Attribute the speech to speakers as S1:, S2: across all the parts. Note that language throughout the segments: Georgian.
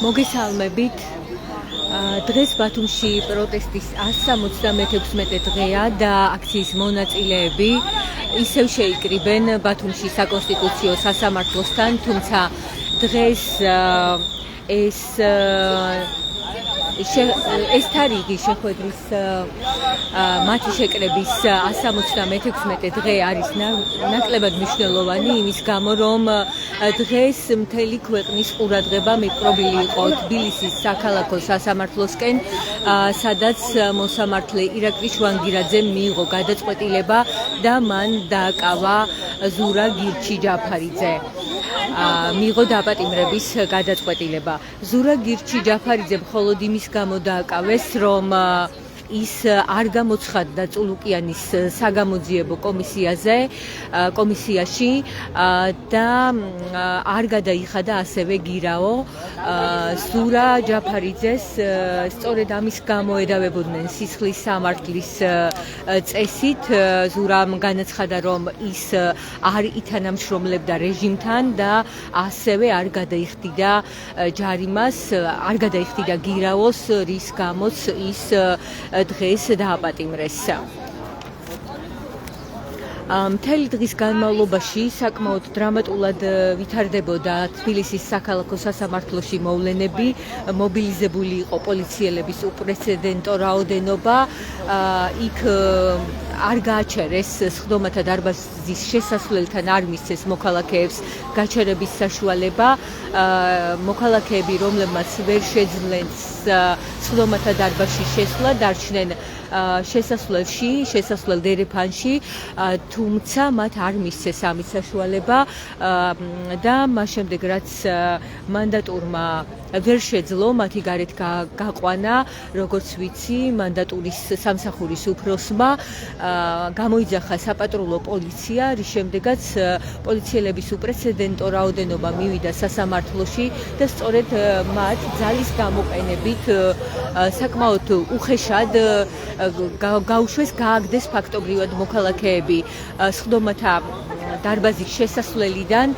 S1: მოგესალმებით. დღეს ბათუმში პროტესტის 176 დღეა და აქციის მონაწილეები ისევ შეიკრიბენ ბათუმში საკონსტიტუციო სასამართლოსთან, თუმცა დღეს ეს თარიღი შეხვედრის მათი შეკრების 176 დღე არის ნაკლებად მნიშვნელოვანი იმის გამო, რომ დღეს მთელი ქვეყნის ყურადღება მიპყრობილი იყო თბილისის საქალაქო სასამართლოსკენ, სადაც მოსამართლე ირაკლი შვანგირაძემ მიიღო გადაწყვეტილება და მან დააკავა ზურა გირჩი-ჯაფარიძე. მიიღო დაპატიმრების გადაწყვეტილება. ზურა გირჩი-ჯაფარიძე მხოლოდ იმის გამო დააკავეს, რომ ის არ გამოცხადდა წულუკიანის საგამოძიებო კომისიაში და არ გადაიხადა ასევე გირაო. ზურა ჯაფარიძეს სწორედ ამის გამო ედავებოდნენ სისხლის სამართლის წესით. ზურამ განაცხადა, რომ ის არ ითანამშრომლებდა რეჟიმთან და ასევე არ გადაიხდიდა ჯარიმას, არ გადაიხდიდა გირაოს, რის გამოც ის დღეს დააპატიმრეს. მთელი დღის განმავლობაში საკმაოდ დრამატულად ვითარდებოდა თბილისის საქალაქო სასამართლოში მოვლენები, მობილიზებული იყო პოლიციელების უპრეცედენტო რაოდენობა, იქ არ გააჩერეს სხდომათა დარბაზის შესასვლელთან არ მისცეს მოქალაქეებს გაჩერების საშუალება. მოქალაქეები, რომლებმაც ვერ შეძლეს სხდომათა დარბაზში შესვლა, დარჩნენ შესასვლელ დერეფანში, თუმცა მათ არ მისცეს ამის საშუალება და მას შემდეგ, რაც მანდატურმა ვერ შეძლო მათი გარეთ გაყვანა, როგორც ვიცი, მანდატურის სამსახურის უფროსმა გამოიძახა საპატრულო პოლიცია, რის შემდეგაც პოლიციელების უპრეცედენტო რაოდენობა მივიდა სასამართლოში და სწორედ მათ ძალის გამოყენებით საკმაოდ უხეშად გაუშვეს, გააგდეს ფაქტობრივად მოქალაქეები სხდომათა დარბაზის შესასვლელიდან,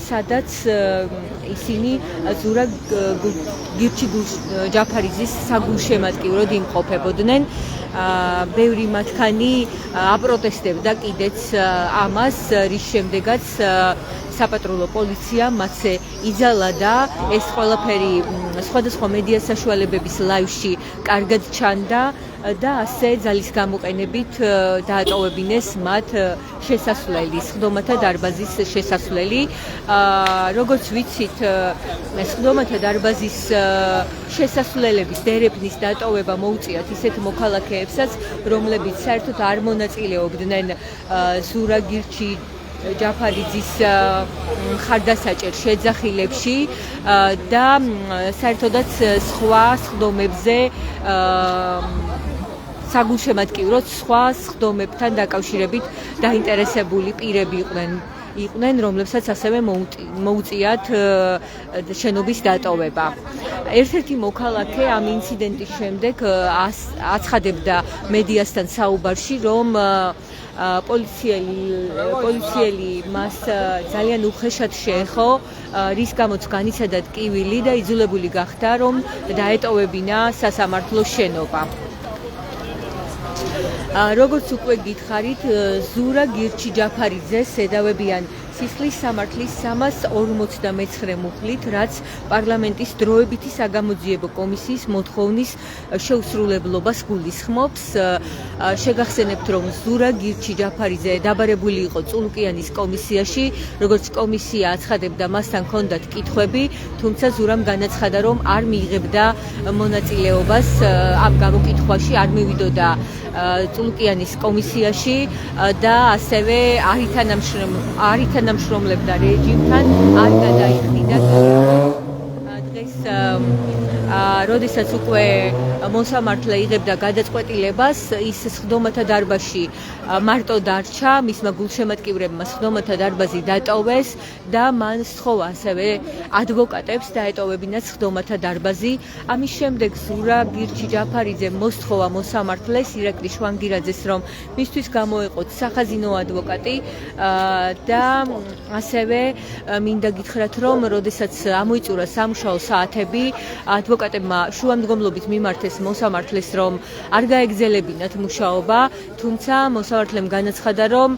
S1: სადაც ისინი ზურა გირჩი-ჯაფარიძის საგულშემატკივროდ იმყოფებოდნენ. ბევრი მათგანი აპროტესტებდა კიდეც ამას, რის შემდეგაც საპატრულო პოლიცია მათზე იძალა და ეს ყველაფერი სხვადასხვა მედია საშუალებების ლაივში კარგად ჩანდა და ასე ძალის გამოყენებით დაატოვებინეს მათ შესასვლელი, სხდომათა დარბაზის შესასვლელი. როგორც ვიცით, სხდომათა დარბაზის შესასვლელების დერეფნის დატოვება მოუწიათ ისეთ მოქალაქეებსაც, რომლებიც საერთოდ არ მონაწილეობდნენ ზურა გირჩი-ჯაფარიძის მხარდასაჭერ შეძახილებში და საერთოდაც სხვა სხდომებზე საგულშემატკივროდ სხვა სხდომებთან დაკავშირებით დაინტერესებული პირები იყვნენ, რომლებსაც ასევე მოუწიათ შენობის დატოვება. ერთ-ერთი მოქალაქე ამ ინციდენტის შემდეგ აცხადებდა მედიასთან საუბარში, რომ პოლიციელი მას ძალიან უხეშად შეეხო, რის გამოც განიცადა ტკივილი და იძულებული გახდა, რომ დაეტოვებინა სასამართლოს შენობა. როგორც უკვე გითხარით, ზურა გირჩი-ჯაფარიძეს ედავებიან სისხლის სამართლის 349 მუხლით, რაც პარლამენტის დროებითი საგამოძიებო კომისიის მოთხოვნის შეუსრულებლობას გულისხმობს. შეგახსენებთ, რომ ზურა გირჩი-ჯაფარიძე დაბარებული იყო წულუკიანის კომისიაში, როგორც კომისია აცხადებდა, მასთან ჰქონდათ კითხვები, თუმცა ზურამ განაცხადა, რომ არ მიიღებდა მონაწილეობას ამ გამოკითხვაში, არ მივიდოდა წულუკიანის კომისიაში და ასევე არ ითანამშრომლებდა რეჟიმთან, არ გადაიხდიდა. დღეს, როდესაც უკვე მოსამართლე იღებდა გადაწყვეტილებას, ის სხდომათა დარბაზში მარტო დარჩა, მისმა გულშემატკივრებმა სხდომათა დარბაზი დატოვეს და მან სთხოვა ასევე ადვოკატებს დაეტოვებინათ სხდომათა დარბაზი. ამის შემდეგ ზურა გირჩი ჯაფარიძემ მოსთხოვა მოსამართლეს ირაკლი შვანგირაძეს, რომ მისთვის გამოეყოთ სახაზინო ადვოკატი და ასევე მინდა გითხრათ, რომ როდესაც ამოიწურა სამუშაო საათები, ადვოკატებმა შუამდგომლობით მიმართეს მოსამართლეს, რომ არ გაეგზელებინათ მუშაობა, თუმცა მოსამართლემ განაცხადა, რომ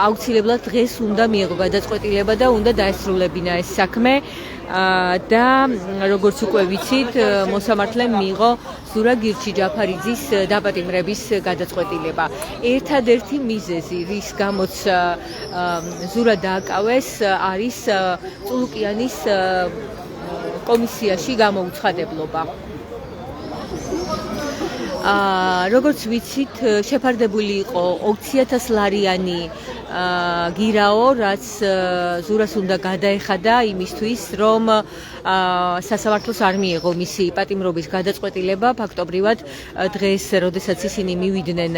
S1: აუცილებლად დღეს უნდა მიეღო გადაწყვეტილება და უნდა დაესრულებინა ეს საქმე და როგორც უკვე ვიცით, მოსამართლემ მიიღო ზურა გირჩი ჯაფარიძის დაპატიმრების გადაწყვეტილება. ერთადერთი მიზეზი, რის გამოც ზურა დააკავეს, არის წულუკიანის კომისიაში გამოუცხადებლობა. როგორც ვიცით, შეფარდებული იყო 20,000 ლარიანი გირაო, რაც ზურას უნდა გადაეხადა იმისთვის, რომ სასამართლოს არ მიეღო მისი პატიმრობის გადაწყვეტილება. ფაქტობრივად დღეს, როდესაც ისინი მივიდნენ,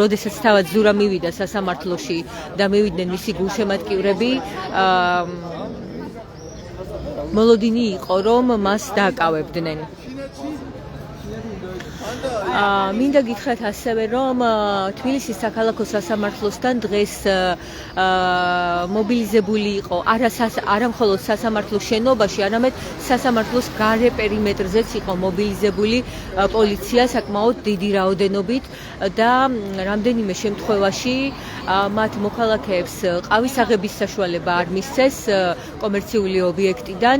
S1: როდესაც თავად ზურა მივიდა სასამართლოში და მივიდნენ მისი გულშემატკივრები, მოლოდინი იყო, რომ მას დააკავებდნენ. მინდა გითხრათ ასევე, რომ თბილისის საქალაქო სასამართლოსთან დღეს მობილიზებული იყო არა მხოლოდ სასამართლოს შენობაში, არამედ სასამართლოს გარე პერიმეტრზეც იყო მობილიზებული პოლიცია საკმაოდ დიდი რაოდენობით და რამდენიმე შემთხვევაში მათ მოქალაქეებს ყავის აღების საშუალება არ მისცეს კომერციული ობიექტიდან.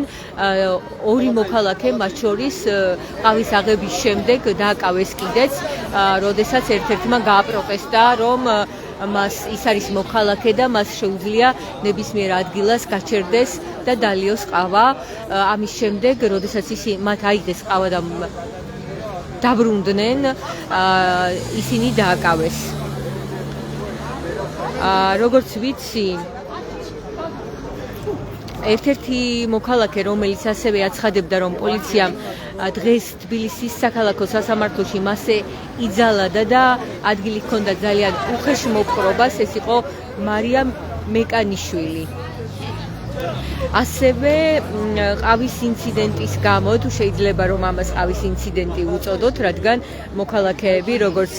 S1: ორი მოქალაქე, მათ შორის ყავის აღების შემდეგ დააკავეს კიდეც, როდესაც ერთ-ერთმა გააპროტესტა, რომ ის არის მოქალაქე და მას შეუძლია ნებისმიერ ადგილას გაჩერდეს და დალიოს ყავა. ამის შემდეგ, როდესაც მათ აიღეს ყავა და დაბრუნდნენ, ისინი დააკავეს. როგორც ვიცი, ერთ-ერთი მოქალაქე, რომელიც ასევე აცხადებდა, რომ პოლიციამ დღეს თბილისის საქალაქო სასამართლოში მასზე იძალადა და ადგილი ჰქონდა ძალიან უხეშ მოპყრობას, ეს იყო მარიამ მეკანიშვილი. ასევე ყავის ინციდენტის გამო, თუ შეიძლება რომ ამას ყავის ინციდენტი უწოდოთ, რადგან მოქალაქეები, როგორც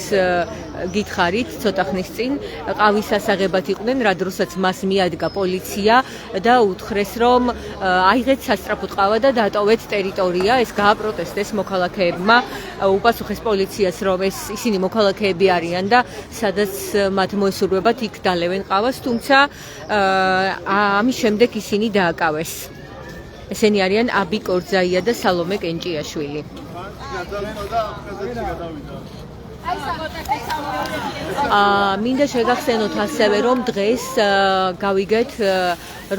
S1: გითხარით, ცოტა ხნის წინ ყავის ასაღებად იყვნენ, რა დროსაც მას მიადგა პოლიცია და უთხრეს, რომ აიღეთ სასწრაფოდ ყავა და დატოვეთ ტერიტორია. ეს გააპროტესტეს მოქალაქეებმა, უპასუხეს პოლიციას, რომ ისინი მოქალაქეები არიან და სადაც მათ მოესურვებათ, იქ დალევენ ყავას, თუმცა ამის შემდეგ ისინი დააკავეს. ესენი არიან აბი კორძაია და სალომე კენჭიაშვილი. მინდა შეგახსენოთ ასევე, რომ დღეს გავიგეთ,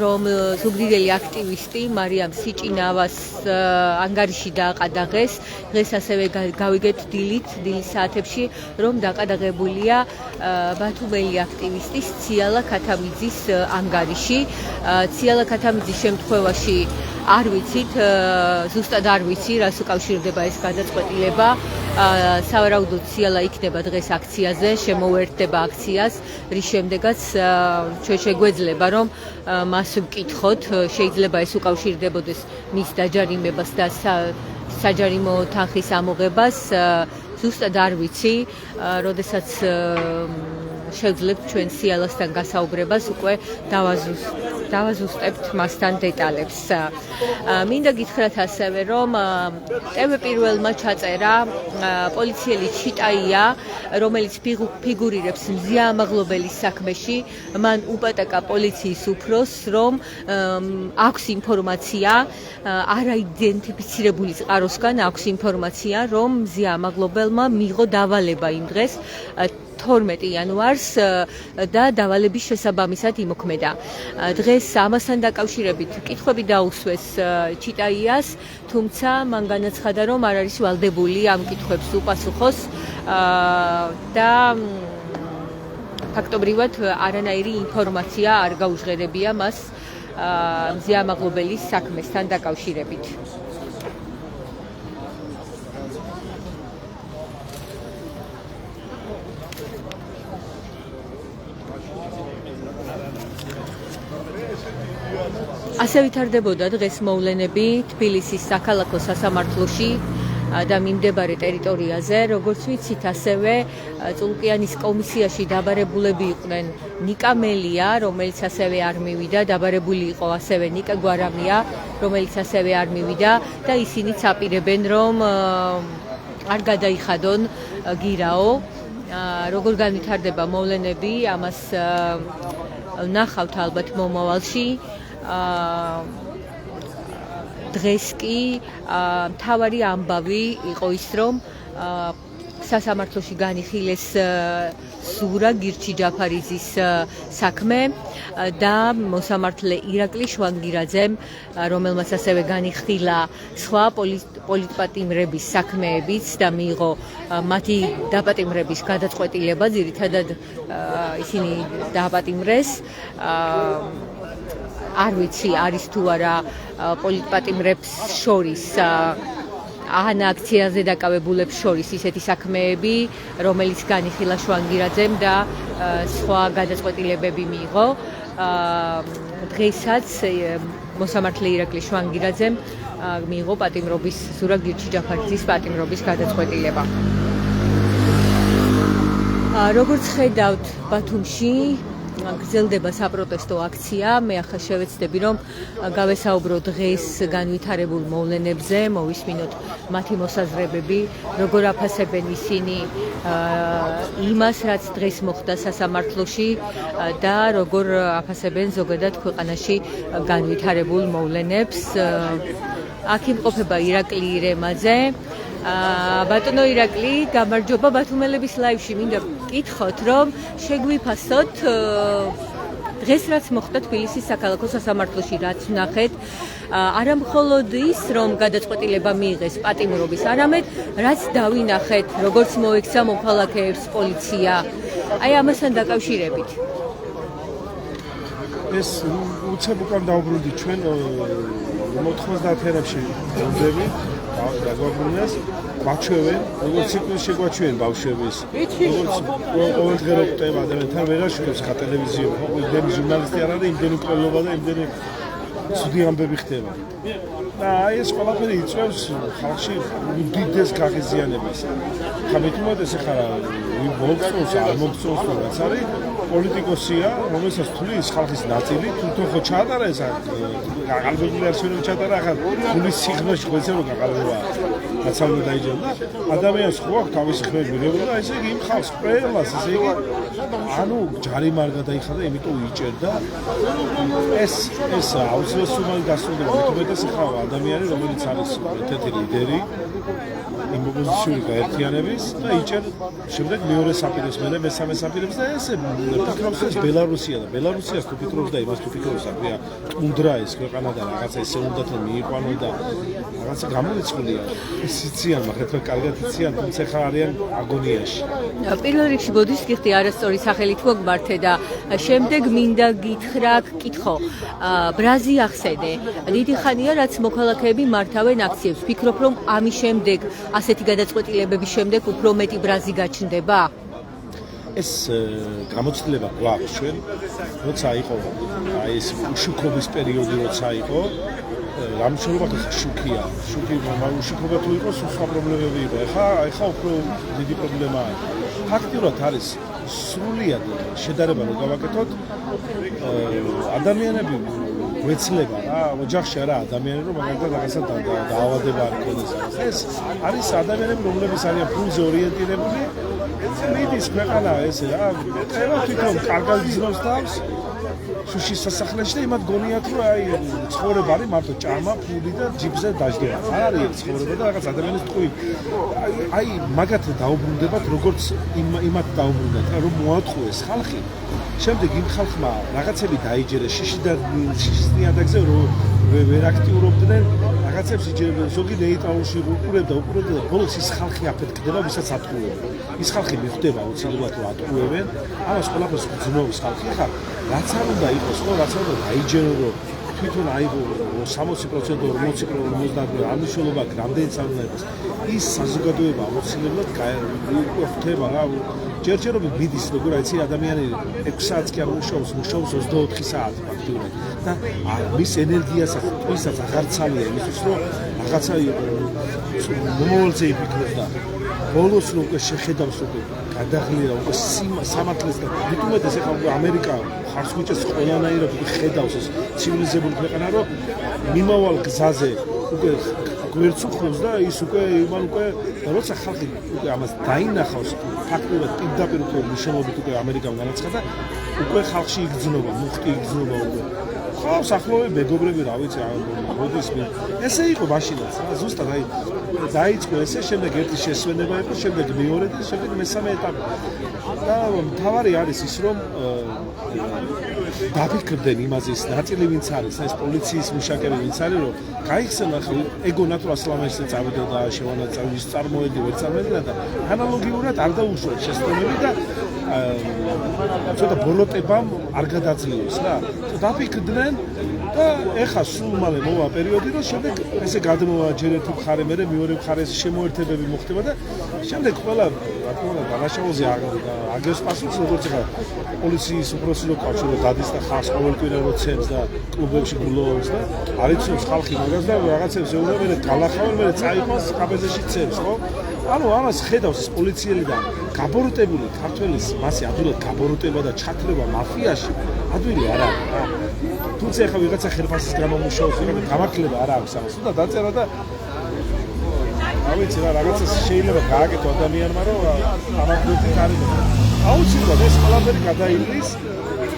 S1: რომ ზუგდიდელი აქტივისტი მარიამ სიჭინავას ანგარიში დააყადაღეს. დღეს ასევე გავიგეთ დილის საათებში, რომ დაყადაღებულია ბათუმელი აქტივისტის ციალა ქათამიძის ანგარიში. ციალა ქათამიძის შემთხვევაში არ ვიცით, ზუსტად არ ვიცი, რას უკავშირდება ეს გადაწყვეტილება. სავარაუდოდ ციალა იქნება დღეს აქციაზე, შემოუერთდება აქციას, რის შემდეგაც ჩვენ შეგვეძლება, რომ მას ვკითხოთ, შეიძლება ეს უკავშირდებოდეს მის დაჯარიმებას და საჯარიმო თანხის ამოღებას. ზუსტად არ ვიცი, როდესაც შევძლებთ ჩვენ ციალასთან გასაუბრებას, უკვე დავაზუსტებთ მასთან დეტალებს. მინდა გითხრათ ასევე, რომ ტევე პირველმა ჩაწერა პოლიციელი ჩიტაია, რომელიც ფიგურირებს მზიაამაღლობელის საქმეში, მან უპატაკა პოლიციის უფროსს, რომ აქვს ინფორმაცია, არაიდენტიფიცირებული წყაროსგან აქვს ინფორმაცია, რომ მზიაამაღლობელმა მიიღო დავალება იმ დღეს 12 იანვარს და დავალების შესაბამისად იმოქმედა. დღეს ამასთან დაკავშირებით კითხვები დაუსვეს ჩიტაიას, თუმცა მან განაცხადა, რომ არ არის ვალდებული ამ კითხვებს უპასუხოს და ფაქტობრივად არანაირი ინფორმაცია არ გაუჟღერებია მას მზიაამაღლობელის საქმესთან დაკავშირებით. ასე ვითარდებოდა დღეს მოვლენები თბილისის საქალაქო სასამართლოში და მიმდებარე ტერიტორიაზე, როგორც ვიცით, ასევე წულკიანის კომისიაში დაბარებულები იყვნენ ნიკა მელია, რომელიც ასევე არ მივიდა, დაბარებული იყო ასევე ნიკა გვარამია, რომელიც ასევე არ მივიდა და ისინიც აპირებენ, რომ არ გადაიხადონ გირაო. როგორ განვითარდება მოვლენები, ამას ვნახავთ ალბათ მომავალში. დღეს კი მთავარი ამბავი იყო ის, რომ სასამართლოში განიხილეს ზურა გირჩი ჯაფარიძის საქმე და მოსამართლე ირაკლი შვანგირაძემ, რომელმაც ასევე განიხილა სხვა პოლიტპატიმრების საქმეებიც და მიიღო მათი დაპატიმრების გადაწყვეტილება, ძირითადად ისინი დააპატიმრეს. არ ვიცი, არის თუ არა პოლიტპატიმრებს შორის ან აქციაზე დაკავებულებს შორის ისეთი საქმეები, რომელიც განიხილა შვანგირაძემ და სხვა გადაწყვეტილებები მიიღო. დღესაც მოსამართლე ირაკლი შვანგირაძემ მიიღო პატიმრობის ზურა გირჩი ჯაფარიძის პატიმრობის გადაწყვეტილება. როგორც ხედავთ, ბათუმში გრძელდება საპროტესტო აქცია. მე ახლა შევეცდები, რომ გავესაუბრო დღეს განვითარებულ მოვლენებზე, მოვისმინოთ მათი მოსაზრებები, როგორ აფასებენ ისინი იმას, რაც დღეს მოხდა სასამართლოში და როგორ აფასებენ ზოგადად ქვეყანაში განვითარებულ მოვლენებს. აქ იმყოფება ირაკლი ირემაძე. ბატონო ირაკლი, გამარჯობა ბათუმელების ლაივში. მინდა გკითხოთ, რომ შეგვიფასოთ დღეს რაც მოხდა თბილისის საქალაქო სასამართლოში, რაც ვნახეთ, არა მხოლოდ ის, რომ გადაწყვეტილება მიიღეს პატიმრობის, არამედ რაც დავინახეთ, როგორც მოექცა მოქალაქეებს პოლიცია. აი ამასთან დაკავშირებით.
S2: ეს უცებ უკან დაუბრუნდი ჩვენ 90-იანებში გუნდები დაგვაბრუნეს, გვაჩვევენ, როგორც ციკლში შეგვაჩვევენ ბავშვების, როგორც ყოველდღე რო ხდება ადამიანთან ვერ აშუქებს ხა ტელევიზიო, იმდენი ჟურნალისტი არ არის, იმდენი მკვლელობა და იმდენი ცუდი ამბები ხდება. და აი ეს ყველაფერი იწვევს ხალხში უდიდეს გაღიზიანებას. ხა მithumetes ეხლა მოგწონს არ მოგწონს თუ რაც არის პოლიტიკოსია, რომელსაც თulis ხალხის ნაწილი, თვითონ ხო ჩაატარა ეს გაყალბებული არ შეიძლება ჩაატარა, ახლა თulis სიღრმეში ხო ეცემა გაყალბება. რაცავდა დაიჯერდა, ადამიანს ხო აქვს თავისი ხმები მიღებული და ესე იგი იმ ხალხს ყველას ესე იგი ანუ ჯარიმა არ გადაიხადა, იმიტომ იჭერდა. ეს აუცილებლად დასრულდება, მithumetes ეხლა ადამიანი, რომელიც არის ერთ-ერთი ლიდერი იმ ოპოზიციური გაერთიანების და იჭერ შემდეგ მეორე საპირისპიროს, მესამე საპირისპიროს და ესე ფიქრობს ეს ბელარუსია და ბელარუსიას თუ ფიქრობს და იმას თუ ფიქრობს, აქვია უნდრა ეს ქვეყანა და რაღაცა ესე უნდათ რომ მიიყვანო და რაღაცა გამოიწვია. ეს იციან, მაგრამ რა კარგად იციან, თუმცა ხა არიან აგონიაში.
S1: პირველ რიგში ბოდის გიხდი არასწორი სახელი თუ გმართე და შემდეგ მინდა გითხრა, გკითხო. ბრაზი ახსენე. დიდი ხანია რაც მოქალაქეები მართავენ აქციებს. ფიქრობ რომ ამის შემდეგ ასეთი გადაწყვეტილებების შემდეგ უფრო მეტი ბრაზი გაჩნდება?
S2: ეს გამოცდილება გვაქვს ჩვენ, როცა იყო აი ეს უშუქობის პერიოდი როცა იყო, რამშრომლობა შუქია. უშუქობა თუ იყოს, სხვა პრობლემები იყო. ეხა უფრო დიდი პრობლემაა. ფაქტიურად არის სრულიად შედარება რომ გავაკეთოთ, ადამიანები გვეცლება რა, ოჯახში არა ადამიანები, რომ მაგალითად რაღაცა დაავადება არ იქონდეს. ეს არის ადამიანები, რომლებიც არიან ფულზე ორიენტირებული. მიდის ქვეყანა ესე რა, ეხლა თვითონ კარგად გზნობს თავს შუშის სასახლეში და იმათ გონიათ რომ აი ცხოვრება არის მარტო ჭამა, ფული და ჯიბზე დაждდება. არ არის ცხოვრება და რაღაც ადამიანის ტყუი. აი მაგათ დაუბრუნდებათ როგორც იმათ დაუბრუნდათ, რომ მოატყუეს ხალხი. შემდეგ იმ ხალხმა რაღაცები დაიჯერეს შიშის ნიადაგზე რომ ვერ აქტიურობდნენ რაღაცებს იჯერებდნენ, ზოგი ნეიტრალურში უყურებდა და ბოლოს ის ხალხი აფეთქდება, ვისაც ატყუებენ. ის ხალხი მიხვდება აუცილებლად რომ ატყუებენ, ამას ყველაფერს გძნობს ხალხი. ხა რაც არ უნდა იყოს, ხო, რაც არ უნდა დაიჯერო, რომ თვითონ აიღო 60% 40% ამ მნიშვნელობა რამდენიც არ უნდა იყოს ის საზოგადოება აუცილებლად ხდება რა ჯერჯერობით მიდის როგორ იცი ადამიანი 6 საათს კი არ მუშაობს 24 საათი ფაქტურად და მის ენერგიასაც თვითონაც აღარ ცალია იმისთვის რომ რაღაცა მომავალზე იფიქროს და ბოლოს რომ უკვე შეხედავს უკვე გადაღლიერა უკვე სამართლეს და მეტუმეტეს ეხლა უკვე ამერიკა ხარს მიჭერს ყველანაირად უკვე ხედავს ეს ცივილიზებული ქვეყანა რომ მიმავალ გზაზე უკვე გვერდს უხმობს და ის უკვე იმან უკვე როცა ხალხი უკვე ამას დაინახავს ფაქტურად პირდაპირ უკვე მნიშვნელობით უკვე ამერიკამ განაცხადა უკვე ხალხში იგრძნობა მუხტი იგრძნობა უკვე ხო სახლოვე მეგობრები რა ვიცი მოდის მე ესე იყო მაშინაც რა ზუსტად აი დაიწყო ესე შემდეგ ერთი შესვენება იყო შემდეგ მეორე და შემდეგ მესამე ეტაპი და მთავარი არის ის რომ დაფიქრდნენ იმაზე ის ნაწილი ვინც არის ეს პოლიციის მუშაკები ვინც არის რომ გაიხსენა ხო ეგონა თუ ასლამესზე წავიდა და შევანაწილეს წარმოედი ვერ წარმოედი და ანალოგიურად არ დაუშვათ შესწავლები და ცოტა ბოლოტებამ არ გადაძლიერეს რა დაფიქრდნენ და ეხა სულ მალე მოვა პერიოდი რომ შემდეგ ესე გადმოვა ჯერ ერთი მხარე მე მეორე მხარეს შემოერთებები მოხდება და შემდეგ ყველა რა თქმა უნდა დანაშაულზე აგებს პასუხს როგორც ეხა პოლიციის უფროსი რო კავშირი დადის და ხალხს ყოველკვირა როცებს და კლუბებში გულოვებს და არიცნობს ხალხი მაგას და რაღაცებს ეუბნება მე გალახავენ მე წაიყვანს ტრაპეზაში ცებს ხო ანუ ამას ხედავს ეს პოლიციელი და გაბოროტებული ქართველის მასე ადვილად გაბოროტება და ჩათრება მაფიაში ადვილი არ არის რა თუმცა ეხლა ვიღაცა ხელფასის გამომუშავოს ვიღაცა გამართლება არ აქვს ამას და დაწერა და ავიცი რა რაღაცა შეიძლება გააკეთო ადამიანმა რომ ამაგდროთი არის აუცილებლად ეს ყველაფერი გადაილის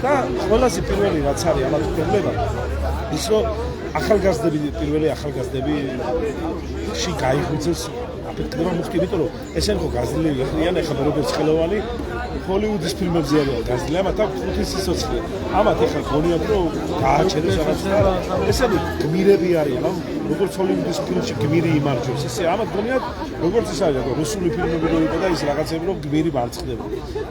S2: და ყველაზე პირველი რაც არის ამათ პრობლემა ის რომ ახალგაზრდები პირველი ახალგაზრდები ში გაიღვიძეს აფეთქება მოხდი იმიტომ რომ ესენ ხო გაზრდილი ხარიან ეხლა როგორც ხელოვანი ჰოლივუდის ფილმებზე არიან გაზრდილი ამათ აქვს 5 სიცოცხლე ამათ ეხლა გონიათ რომ გააჩერეს რაღაცა ესენი გმირები არიან ამ როგორც ჰოლივუდის ფილმში გმირი იმარჯვებს ესე ამათ გონიათ როგორც ის არის რუსული ფილმები რო იყო და ის რაღაცები რომ გმირი მარცხდება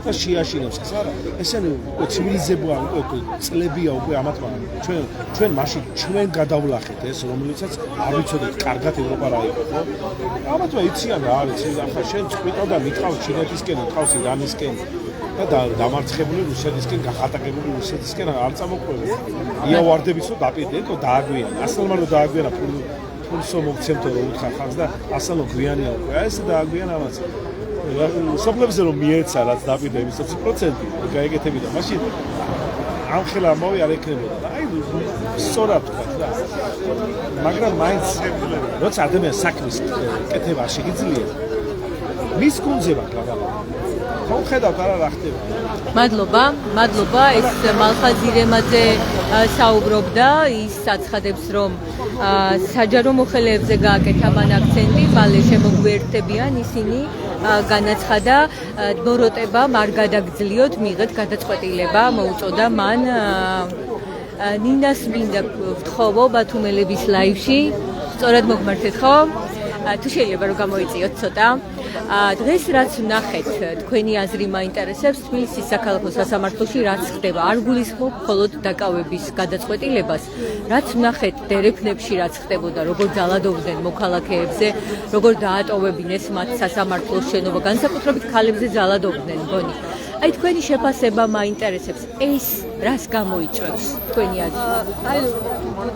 S2: და შეაშინებს ხს არა ესენი ცივილიზებია უკვე წლებია უკვე ამათმა ჩვენ მაშინ ჩვენ გადავლახეთ ეს რომელიცაც არ ვიცოდეთ კარგად ევროპა რა იყო ხო ამათმა იციან რა არის ახლა შენ წვიტავ და მიყავს ჩინეთისკენ ყავს ირანისკენ და დამარცხებული რუსეთისკენ გახატაკებული რუსეთისკენ არ წამოყვება იავარდებით რომ დაპირდეთ დააგვიანა ასალმა რომ დააგვიანა ფულსო მოგცემთო რომ უთხარ ხალხს და ასალო გვიანია უკვე ეს დააგვიანა ამას სოფლებზე რომ მიეცა რაც დაპირდების 20% გაიგეთები და მაშინ ამ ხელა ამოვი არ ეკნებოდა და აი სწორად თქვა და მაგრამ მაინც როცა ადამიანს საქმის კეთება შეგიძლია მის გუნდზე ვაკლა ხო ხედავთ რა ხდება
S1: მადლობა ეს მალხაზ ირემაძე საუბრობდა ის აცხადებს რომ საჯარო მოხელეებზე გააკეთა მან აქცენტი მალე შემოგვიერთებიან ისინი განაცხადა ბოროტებამ არ გადაგძლიოთ მიიღეთ გადაწყვეტილება მოუწოდა მან ნინას მინდა ვთხოვო ბათუმელების ლაივში სწორად მოგმართეთ ხო თუ შეიძლება რომ გამოიწიოთ ცოტა დღეს რაც ვნახეთ თქვენი აზრი მაინტერესებს თბილისის საქალაქო სასამართლოში რაც ხდება არ გულისხმობ მხოლოდ დაკავების გადაწყვეტილებას რაც ვნახეთ დერეფნებში რაც ხდებოდა როგორ ძალადობდნენ მოქალაქეებზე როგორ დაატოვებინეს მათ სასამართლოს შენობა განსაკუთრებით ქალებზე ძალადობდნენ მგონი აი თქვენი შეფასება მაინტერესებს ეს რას გამოიწვევს თქვენი აზრი
S3: აი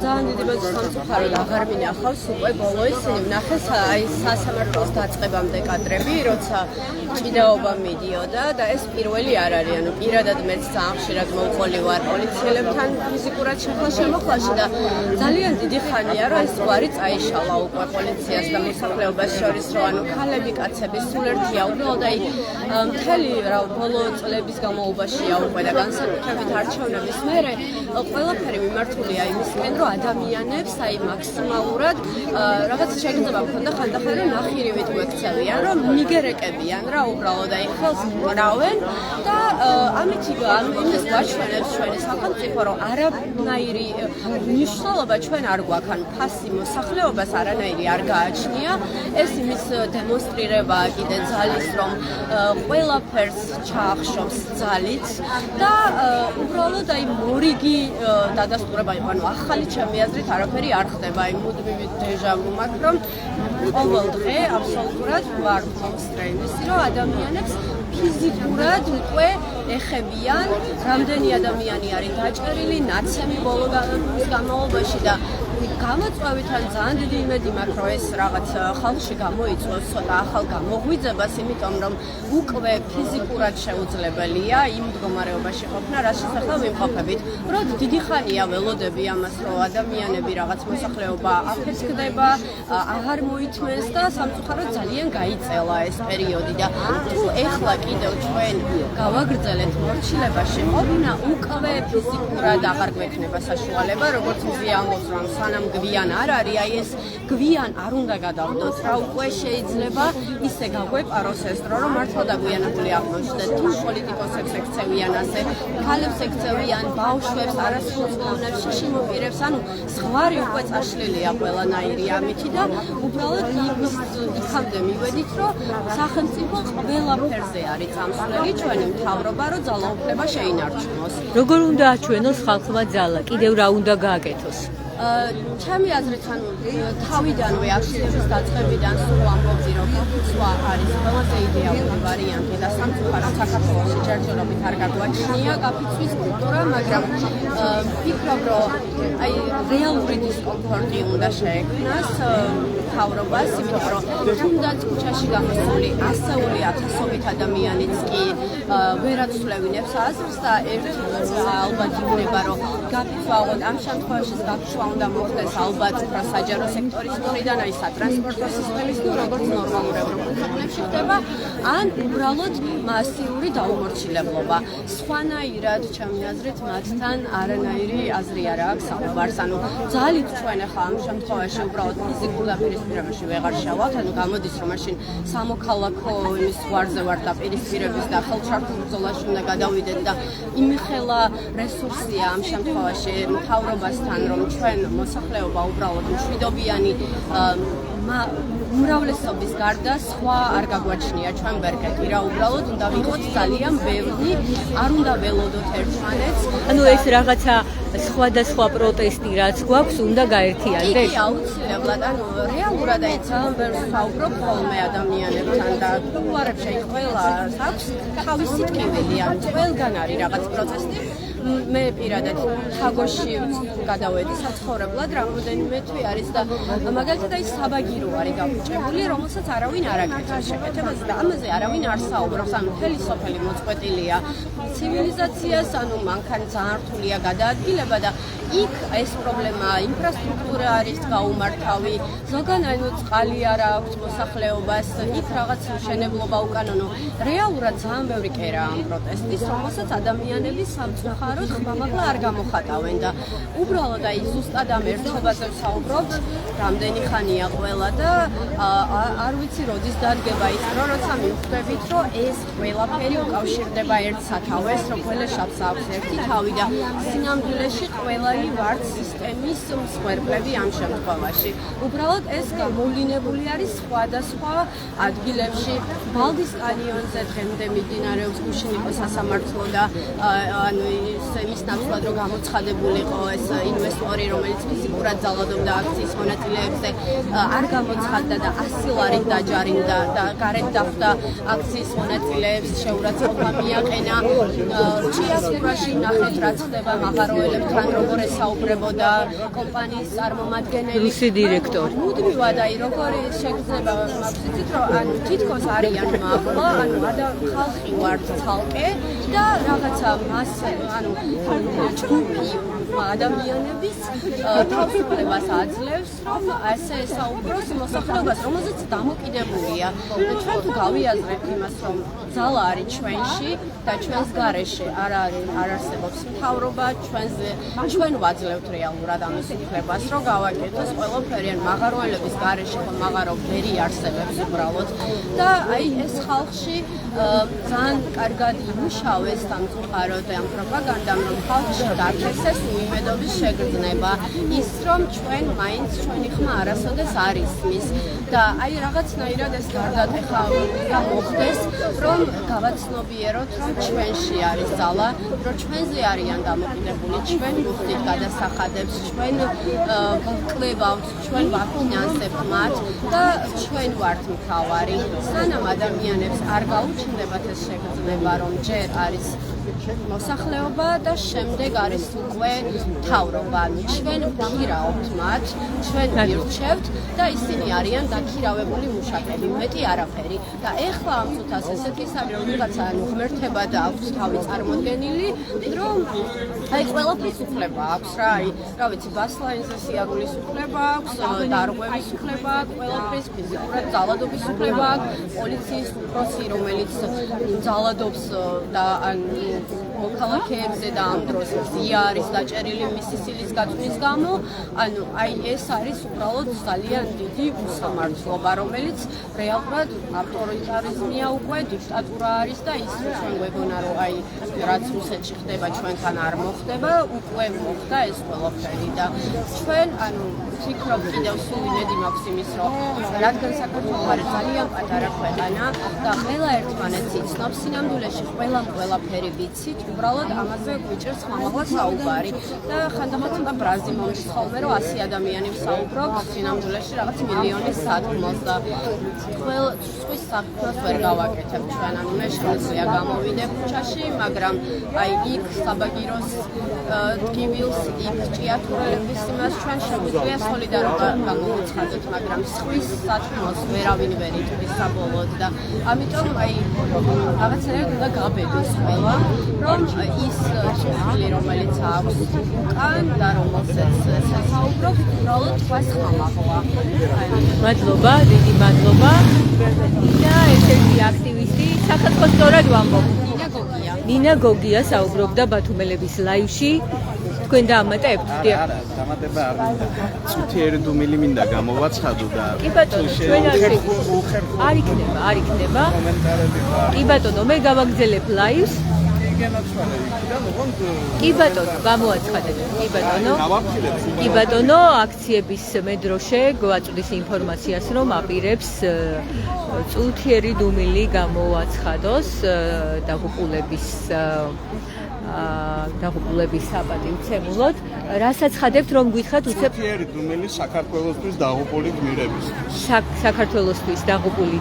S3: ძალიან დიდი სამწუხაროდ აღარ მინახავს უკვე ბოლო ისინი ვნახეს აი სასამართლოს დაწყებამდე კადრები როცა ჭიდაობა მიდიოდა და ეს პირველი არ არის ანუ პირადად მეც ძალიან ხშირად მოვყოლი ვარ პოლიციელებთან ფიზიკურად შემოხლაში და ძალიან დიდი ხანია რომ ეს გვარი წაიშალა უკვე პოლიციას და მოსახლეობას შორის რომ ანუ ქალები კაცები სულ ერთია უბრალოდ აი მთელი რა ბოლო წლების განმავლობაშია უკვე და განსაკუთრებით არჩევნების მერე ყველაფერი მიმართულია იმისკენ რომ ადამიანებს აი მაქსიმალურად რაღაც შეგრძნება მქონდა ხანდახან რომ ნახირივით გვექცევიან რომ მიგერეკებიან რა უბრალოდ აი ხელს მკრავენ და ამით იმას გვაჩვენებს ჩვენი სახელმწიფო რომ არანაირი მნიშვნელობა ჩვენ არ გვაქვს ან ფასი მოსახლეობას არანაირი არ გააჩნია ეს იმის დემონსტრირებაა კიდე ძალის რომ ყველაფერს ჩაახშობს ძალით და უბრალოდ აი მორიგი დადასტურება იყო, ანუ ახალი ჩემი აზრით არაფერი არ ხდება, აი მუდმივი დეჟავუ მაქვს, რომ ყოველ დღე აბსოლუტურად ვარ მოსტრენისი, რომ ადამიანებს ფიზიკურად უკვე ეხებიან, რამდენი ადამიანი არის დაჭერილი, ნაცემი ბოლო განმავლობაში და გამოწვევით ან ძალიან დიდი იმედი მაქვს, რომ ეს რაღაც ხალხში გამოიწვევს ცოტა ახალ გამოღვიძებას, იმიტომ რომ უკვე ფიზიკურად შეუძლებელია იმ მდგომარეობაში ყოფნა, რაც შესახებ ვიმყოფებით. უბრალოდ დიდი ხანია ველოდები ამას, რომ ადამიანები რაღაც მოსახლეობა აფეთქდება, აღარ მოითმენს და სამწუხაროდ ძალიან გაიწელა ეს პერიოდი და თუ ეხლა კიდევ ჩვენ გავაგრძელეთ მორჩილებაში ყოფნა, უკვე ფიზიკურად აღარ გვექნება საშუალება, როგორც მზია ამბობს, რომ სანამ გვიან არ არის, აი ეს გვიან არ უნდა გადავდოთ რა, უკვე შეიძლება ისე გაგვეპაროს ეს დრო, რომ მართლა დაგვიანებული აღმოჩნდეთ, თუ პოლიტიკოსებს ექცევიან ასე, ქალებს ექცევიან, ბავშვებს, არასრულწლოვნებს, შიშიმოპირებს, ანუ ზღვარი უკვე წაშლილია ყველანაირი ამითი და უბრალოდ იქამდე მივედით, რომ სახელმწიფო ყველაფერზე არის წამსვლელი, ჩვენი მთავრობა, რომ ძალაუფლება შეინარჩუნოს.
S1: როგორ უნდა აჩვენოს ხალხმა ძალა? კიდევ რა უნდა გააკეთოს?
S3: ჩემი აზრით, ანუ თავიდანვე აქციების დაწყებიდან სულ ამბობდი, რომ გაფიცვა არის ყველაზე იდეალური ვარიანტი და სამწუხაროდ საქართველოში ჯერჯერობით არ გაგვაჩნია გაფიცვის კულტურა, მაგრამ ვფიქრობ, რომ აი რეალური დისკომფორტი უნდა შეექმნას მთავრობას, იმიტომ რომ თუნდაც ქუჩაში გამოსული ასეული ათასობით ადამიანიც კი ვერ აცვლევინებს აზრს და ერთი ალბათ იქნება, რომ გაფიცვა ამ შემთხვევაში გაფიცვა უნდა მოხდეს ალბათ უფრო საჯარო სექტორის მხრიდან, აი სატრანსპორტო სისტემის თუ როგორც ნორმალურ ევროპულ ქვეყნებში ხდება, ან უბრალოდ მასიური დაუმორჩილებლობა. სხვანაირად, ჩემი აზრით, მათთან არანაირი აზრი არ აქვს საუბარს. ანუ ძალით ჩვენ ახლა ამ შემთხვევაში უბრალოდ ფიზიკურ დაპირისპირებაში ვეღარ შევავთ, ანუ გამოდის, რომ მაშინ სამოქალაქო იმის გვარზე ვარ და პირისპირების და ხელშეუხლო ბრძოლაში უნდა გადავიდეთ და იმხელა რესურსია ამ შემთხვევაში მთავრობასთან, რომ ჩვენ მოსახლეობა უბრალოდ მშვიდობიანი უმრავლესობის გარდა სხვა არ გაგვაჩნია ჩვენ ვერკეთი რა, უბრალოდ უნდა ვიყოთ ძალიან ბევრი, არ უნდა ველოდოთ ერთმანეთს.
S1: ანუ ეს რაღაცა სხვადასხვა პროტესტი რაც გვაქვს უნდა გაერთიანდეს?
S3: კი, აუცილებლად, ანუ რეალურად აი ძალიან ბევრს ვსაუბრობ ხოლმე ადამიანებთან და კულუარებში ყველა აქვს თავისი ტკივილი, ანუ ყველგან არის რაღაც პროტესტი. მე პირადად თაგოში გადავედი საცხოვრებლად, რამოდენიმე თვე არის და მაგალითად აი საბაგირო არის გაფუჭებული, რომელსაც არავინ არ აკეთებს შეკეთებას და ამაზე არავინ არ საუბრობს, ანუ მთელი სოფელი მოწყვეტილია ცივილიზაციას, ანუ მანქანა ძალიან რთულია გადაადგილება და იქ ეს პრობლემა, ინფრასტრუქტურა არის გაუმართავი, ზოგან ანუ წყალი არ აქვს მოსახლეობას, იქ რაღაც მშენებლობა უკანონო. რეალურად ძალიან ბევრი კერა ამ პროტესტის, რომელსაც ადამიანები სამწუხაროდ ხმამაღლა არ გამოხატავენ და უბრალოდ აი ზუსტად ამ ერთობაზე ვსაუბრობთ, რამდენი ხანია ყველა და არ ვიცი როდის დადგება ის დრო, როცა მივხვდებით, რომ ეს ყველაფერი უკავშირდება ერთ სათავეს, რომ გველეშაპს აქვს ერთი თავი და სინამდვილეში ყველანი ვართ სისტემის მსხვერპლები ამ შემთხვევაში. უბრალოდ ეს გამოვლინებული არის სხვადასხვა ადგილებში, ბალდის კანიონზე დღემდე მიმდინარეობს გუშინიყო სასამართლო და ანუ ის ნაცვლად რომ გამოცხადებულიყო ეს ინვესტორი, რომელიც ფიზიკურად ძალადობდა აქციის მონაწილეებზე, არ გამოცხადდა და 100 ლარით დაჯარიმდა და გარეთ დახვდა აქციის მონაწილეებს, შეურაცხყოფა მიაყენა. ჭიათურაში ნახეთ რაც ხდება მაღაროელებთან, როგორ ესაუბრებოდა კომპანიის წარმომადგენელი.
S1: რუსი დირექტორი.
S3: მუდმივად აი როგორი შეგრძნება მაგზით, რომ ანუ თითქოს არიან მაღლა, ანუ ხალხი ვართ ცალკე და რაღაცა მასე, ანუ ჯგუფი ადამიანების თავისუფლებას აძლევს, რომ ასე ესაუბროს მოსახლეობას, რომელზეც დამოკიდებულია. ჩვენ თუ გავიაზრებთ იმას, რომ ძალა არის ჩვენში და ჩვენს გარეშე არ არსებობს მთავრობა, ჩვენ ვაძლევთ რეალურად ამის უფლებას, რომ გავაკეთოს ყველაფერი, ან მაღაროელების გარეშე ხო მაღარო ვერი არსებობს უბრალოდ და აი ეს ხალხში ძალიან კარგად იმუშავა აკავეს სამწუხაროდ ამ პროპაგანდამ, რომ ხალხში გაქცეს უიმედობის შეგრძნება, ის რომ ჩვენ მაინც ჩვენი ხმა არასოდეს არ ისმის და აი რაღაცნაირად ეს გარდატეხა მოხდეს, რომ გავაცნობიეროთ, რომ ჩვენში არის ძალა, რომ ჩვენზე არიან დამოკიდებული, ჩვენ ვუხდით გადასახადებს, ჩვენ ვკლევავთ, ჩვენ ვაფინანსებთ მათ და ჩვენ ვართ მთავარი. სანამ ადამიანებს არ გაუჩნდებათ ეს შეგრძნება, რომ ჯერ არის მოსახლეობა და შემდეგ არის უკვე მთავრობა. ჩვენ ვქირავთ მათ, ჩვენ ვირჩევთ და ისინი არიან დაქირავებული მუშაკები, მეტი არაფერი. და ეხლა ამ წუთას ესეთი ის არის, რომ ვიღაცა ღმერთება და აქვს თავი წარმოდგენილი, რომ აი ყველაფრის უფლება აქვს რა, აი რა ვიცი, ბასლაინზე სიარულის უფლება აქვს, დარღვევის უფლება აქვს, ყველაფრის ფიზიკურად ძალადობის უფლება აქვს, პოლიციის უფროსი, რომელიც ძალადობს და ან მოქალაქეებზე და ამ დროს ზია არის დაჭერილი მისი სილის გაწვნის გამო, ანუ აი ეს არის უბრალოდ ძალიან დიდი უსამართლობა, რომელიც რეალურად ავტორიტარიზმია უკვე, დიქტატურა არის და ის ჩვენ გვეგონა რომ აი რაც რუსეთში ხდება ჩვენთან არ მოხდება, უკვე მოხდა ეს ყველაფერი და ჩვენ ანუ ვფიქრობ კიდევ სულ იმედი მაქვს იმის რომ რადგან საქართველო არის ძალიან პატარა ქვეყანა და ყველა ერთმანეთს იცნობს, სინამდვილეში ყველამ ყველაფერი ვიცით, უბრალოდ ამაზე გვიჭერს ხმამაღლა საუბარი და ხანდახან ცოტა ბრაზი მომდის ხოლმე რომ 100 ადამიანი ვსაუბრობთ, სინამდვილეში რაღაც მილიონი სადგმოს და ყველა სხვის საქმეს ვერ გავაკეთებ ჩვენ, ანუ მე შეგვიძლია გამოვიდე ქუჩაში, მაგრამ აი იქ საბაგიროს ტკივილს, იქ ჭიათურელების იმას ჩვენ შეგვიძლია სოლიდარობა გამოვიცხადოთ, მაგრამ სხვის საქმეს ვერავინ ვერ იტყვის საბოლოოდ და ამიტომ აი რაღაცნაირად უნდა გაბედოს ყველა, რომ ის სული, რომელიც აქვს უკან და რომელსაც საუბრობთ, უბრალოდ თქვას ხმამაღლა.
S1: მადლობა, დიდი მადლობა. და ერთ-ერთი აქტივისტი, სახელმწიფო სწორად ვამბობ. ნინა გოგია საუბრობდა ბათუმელების ლაივში. თქვენ დაამატებთ?
S4: არა, დამატება არ მინდა. წუთიერი დუმილი მინდა გამოვაცხადო და
S1: კი ბატონო, ჩვენ არ იქნება.
S4: კომენტარები
S1: კი ბატონო, მე გავაგზელებ ლაივს. კი ბატონო, გამოაცხადეთ. კი ბატონო, აქციების მედროშე გვაწვდის ინფორმაციას, რომ აპირებს წუთიერი დუმილი გამოაცხადოს დაღუპულების საპატივცემულოდ. რასაც ხადებთ, რომ გითხრათ უცებ
S4: წუთიერი დუმილი საქართველოსთვის დაღუპული გმირებისთვის.
S1: საქართველოსთვის დაღუპული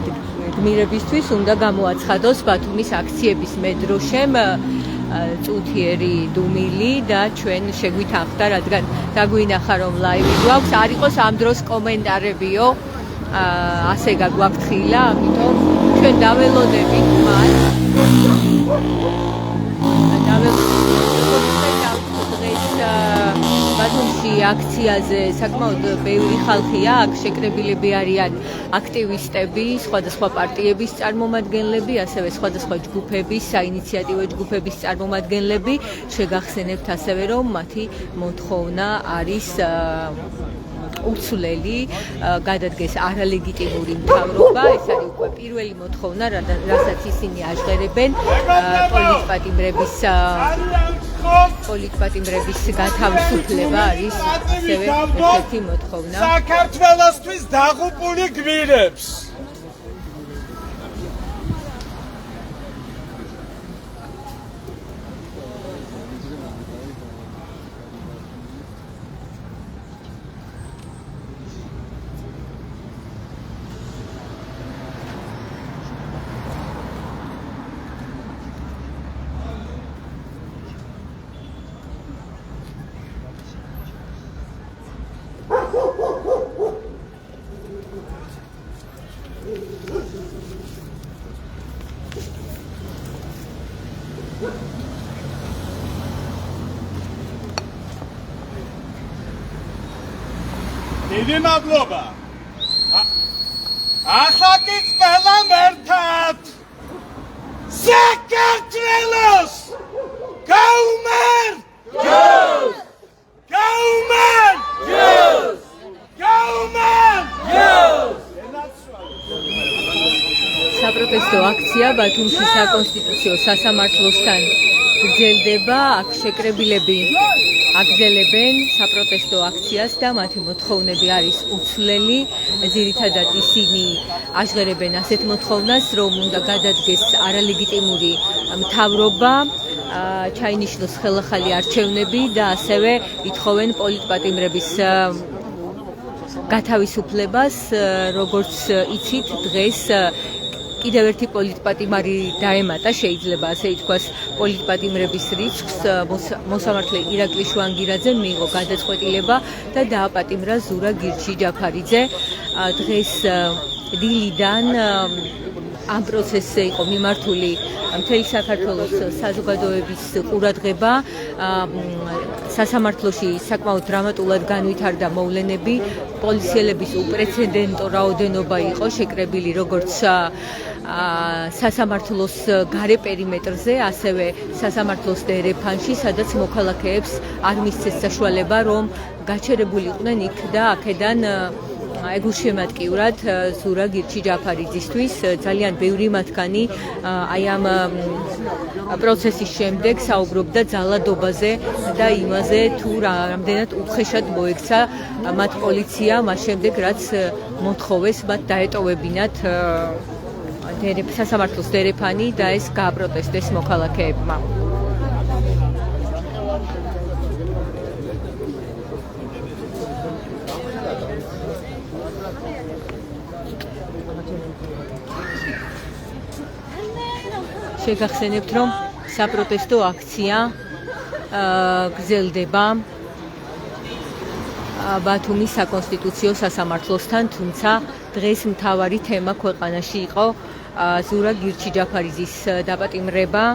S1: გმირებისთვის უნდა გამოაცხადოს ბათუმის აქციების მედროშემ წუთიერი დუმილი და ჩვენ შეგვითანხმდა, რადგან დაგვინახა რომ ლაივი გვაქვს, არ იყოს ამ დროს კომენტარებიო, ასე გაგვაქვთ ხილა, ამიტომ ჩვენ დაველოდებით მას. ბათუმში აქციაზე საკმაოდ ბევრი ხალხია, აქ შეკრებილები არიან აქტივისტები, სხვადასხვა პარტიების წარმომადგენლები, ასევე სხვადასხვა ჯგუფების, საინიციატივო ჯგუფების წარმომადგენლები. შეგახსენებთ ასევე, რომ მათი მოთხოვნა არის უცვლელი, გადადგეს არალეგიტიმური მთავრობა, ეს არის უკვე პირველი მოთხოვნა, რასაც ისინი აჟღერებენ პოლიტპატიმრების გათავისუფლება არის ასევე ერთ-ერთი მოთხოვნა.
S4: საქართველოსთვის დაღუპული გმირებს. დიდი მადლობა. ახლა კი ყველამ ერთად საქართველოს გაუმარ!
S1: საპროტესტო აქცია ბათუმში საკონსტიტუციო სასამართლოსთან გრძელდება. აქ შეკრებილები აგრძელებენ საპროტესტო აქციას და მათი მოთხოვნები არის უცვლელი. ძირითადად ისინი აჟღერებენ ასეთ მოთხოვნას, რომ უნდა გადადგეს არალეგიტიმური მთავრობა, ჩაინიშნოს ხელახალი არჩევნები და ასევე ითხოვენ პოლიტპატიმრების გათავისუფლებას. როგორც იცით, დღეს კიდევ ერთი პოლიტპატიმარი დაემატა, შეიძლება ასე ითქვას, პოლიტპატიმრების რიცხვს. მოსამართლე ირაკლი შვანგირაძემ მიიღო გადაწყვეტილება და დააპატიმრა ზურა გირჩი-ჯაფარიძე. დღეს დილიდან ამ პროცესზე იყო მიმართული მთელი საქართველოს საზოგადოების ყურადღება. სასამართლოში საკმაოდ დრამატულად განვითარდა მოვლენები. პოლიციელების უპრეცედენტო რაოდენობა იყო შეკრებილი როგორც სასამართლოს გარე პერიმეტრზე, ასევე სასამართლოს ერეფანში, სადაც მოქალაქეებს არ მისცეს საშუალება, რომ გაჩერებულიყვნენ იქ და აქედან ეგულშემატკივრად ზურა გირჩი-ჯაფარიძისთვის. ძალიან ბევრი მათგანი აი ამ პროცესის შემდეგ საუბრობდა ძალადობაზე და იმაზე, თუ რამდენად უხეშად მოექცა მათ პოლიცია მას შემდეგ, რაც მოთხოვეს მათ დაეტოვებინათ სასამართლოს ერეფანი და ეს გააპროტესტეს მოქალაქეებმა. შეგახსენებთ, რომ საპროტესტო აქცია გრძელდება ბათუმის საკონსტიტუციო სასამართლოსთან, თუმცა დღეს მთავარი თემა ქვეყანაში იყო ზურა გირჩი-ჯაფარიძის დაპატიმრება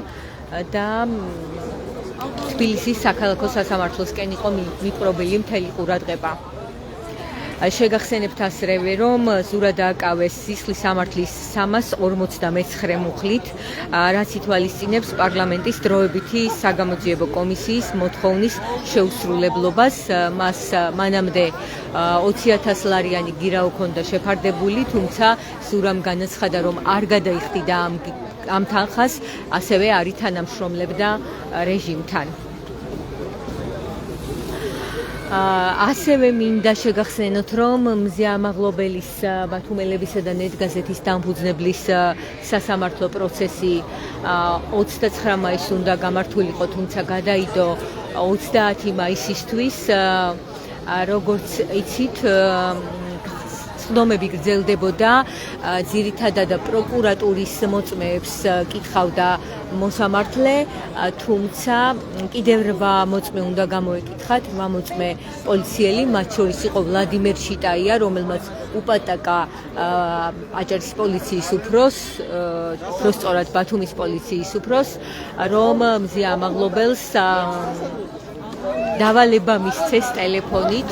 S1: და თბილისის საქალაქო სასამართლოსკენ იყო მიპყრობილი მთელი ყურადღება. შეგახსენებთ ასევე, რომ ზურა დააკავეს სისხლის სამართლის 349 მუხლით, რაც ითვალისწინებს პარლამენტის დროებითი საგამოძიებო კომისიის მოთხოვნის შეუსრულებლობას. მას მანამდე 20,000 ლარიანი გირა ჰქონდა შეფარდებული, თუმცა ზურამ განაცხადა, რომ არ გადაიხდიდა ამ თანხას, ასევე არ ითანამშრომლებდა რეჟიმთან. ასევე მინდა შეგახსენოთ, რომ მზე ამაღლობელის ბათუმელებისა და ნეტგაზეთის დამფუძნებლის სასამართლო პროცესი 29 მაისს უნდა გამართულიყო, თუმცა გადაიდო 30 მაისისთვის. როგორც იცით, ცდომები გრძელდებოდა, ძირითადად პროკურატურის მოწმეებს კითხავდა მოსამართლე, თუმცა კიდევ 8 მოწმე უნდა გამოეკითხათ. 8 მოწმე პოლიციელი, მათ შორის იყო ვლადიმერ შიტაია, რომელმაც უპატაკა აჭარის პოლიციის უფროს, სწორად ბათუმის პოლიციის უფროს, რომ მზე ამაღლობელს დავალება მისცეს ტელეფონით.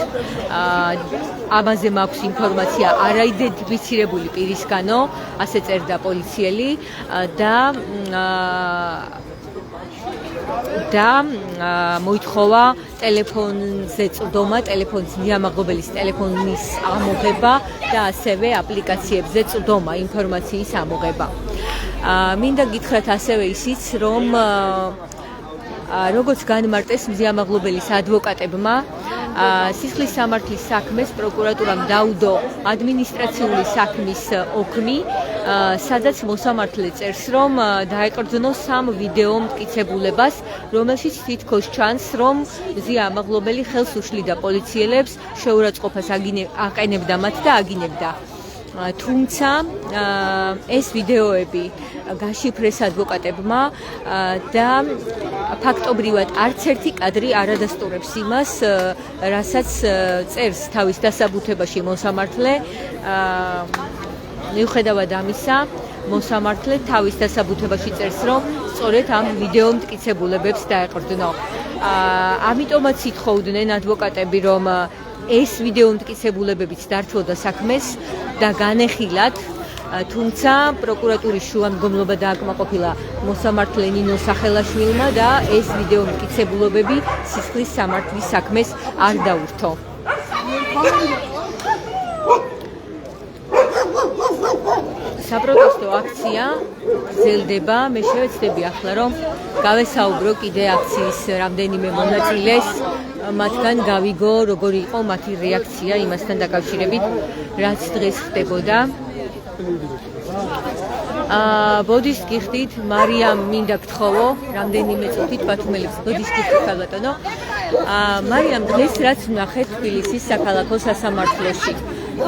S1: ამაზე მაქვს ინფორმაცია არაიდენტიფიცირებული პირისგანო, ასე წერდა პოლიციელი და მოითხოვა ტელეფონზე წვდომა, ტელეფონის ამაღლობელის ტელეფონის ამოღება და ასევე აპლიკაციებზე წვდომა, ინფორმაციის ამოღება. მინდა გითხრათ ასევე ისიც, რომ როგორც განმარტეს მზე ამაღლობელის ადვოკატებმა, სისხლის სამართლის საქმეს პროკურატურამ დაუდო ადმინისტრაციული საქმის ოქმი, სადაც მოსამართლე წერს, რომ დაეყრდნო 3 ვიდეო მტკიცებულებას, რომელშიც თითქოს ჩანს, რომ მზე ამაღლობელი ხელს უშლიდა პოლიციელებს, შეურაცხყოფას აყენებდა მათ და აგინებდა. თუმცა ეს ვიდეოები გაშიფრეს ადვოკატებმა და ფაქტობრივად არც ერთი კადრი არ ადასტურებს იმას, რასაც წერს თავის დასაბუთებაში მოსამართლე. მიუხედავად ამისა, მოსამართლე თავის დასაბუთებაში წერს, რომ სწორედ ამ ვიდეო მტკიცებულებებს დაეყრდნო. ამიტომაც ითხოვდნენ ადვოკატები, რომ ეს ვიდეო მტკიცებულებებიც დარჩოდა საქმეს და განეხილათ, თუმცა პროკურატურის შუამდგომლობა დააკმაყოფილა მოსამართლე ნინო სახელაშვილმა და ეს ვიდეო მტკიცებულებები სისხლის სამართლის საქმეს არ დაურთო. საპროტესტო აქცია გრძელდება. მე შევეცდები ახლა რომ გავესაუბრო კიდე აქციის რამდენიმე მონაწილეს, მათგან გავიგო როგორი იყო მათი რეაქცია იმასთან დაკავშირებით, რაც დღეს ხდებოდა. ბოდიშ გიხდით, მარიამ მინდა გთხოვო, რამდენიმე წუთით ბათუმელებს ბოდიშ გიხდით ბატონო. მარიამ, დღეს რაც ვნახეთ თბილისის საქალაქო სასამართლოში,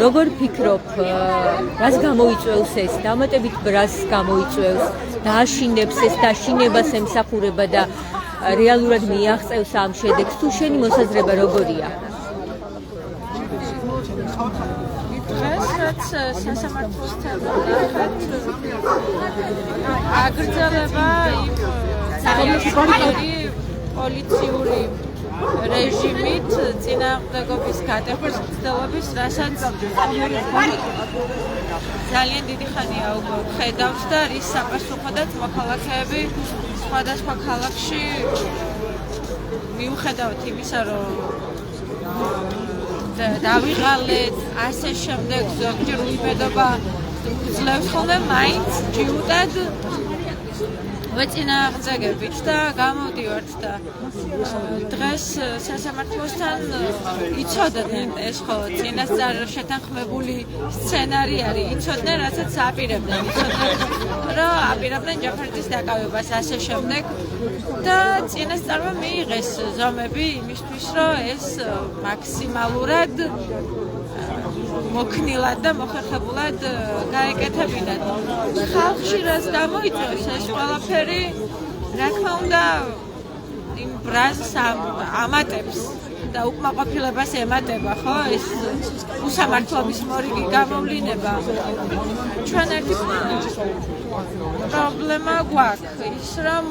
S1: როგორ ფიქრობ, რას გამოიწვევს ეს, დამატებით რას გამოიწვევს, დააშინებს ეს დაშინებას ემსახურება და რეალურად მიაღწევს ამ შედეგს, თუ შენი მოსაზრება როგორია?
S5: დღეს რაც სასამართლოსთან ვნახეთ, აგრძელება იმ ძალიან პოლიციური რეჟიმით წინააღმდეგობის გადახდის ცდილობის, რასაც ძალიან დიდი ხანია ხედავთ და რის საპასუხოდაც მოქალაქეები სხვადასხვა ქალაქში მიუხედავად იმისა, რომ დავიღალეთ, ასე შემდეგ ზოგჯერ უიმედობა ძლევს ხოლმე მაინც ჯიუტად ვეწინააღმდეგებით და გამოვდივართ და დღეს სასამართლოსთან იცოდნენ ეს ხო წინასწარ შეთანხმებული სცენარი არის, იცოდნენ რასაც აპირებდნენ, იცოდნენ რომ აპირებდნენ ჯაფარიძის დაკავებას ასე შემდეგ და წინასწარმა მიიღეს ზომები იმისთვის რომ ეს მაქსიმალურად მოქნილად და მოხერხებულად გაეკეთებინათ. ხალხში რაც გამოიწვევს ეს ყველაფერი, რა თქმა უნდა, იმ ბრაზს ამატებს და უკმაყოფილებას ემატება, ხო? ეს უსამართლობის მორიგი გამოვლინება. ჩვენ ერთი პრობლემა გვაქვს, ის რომ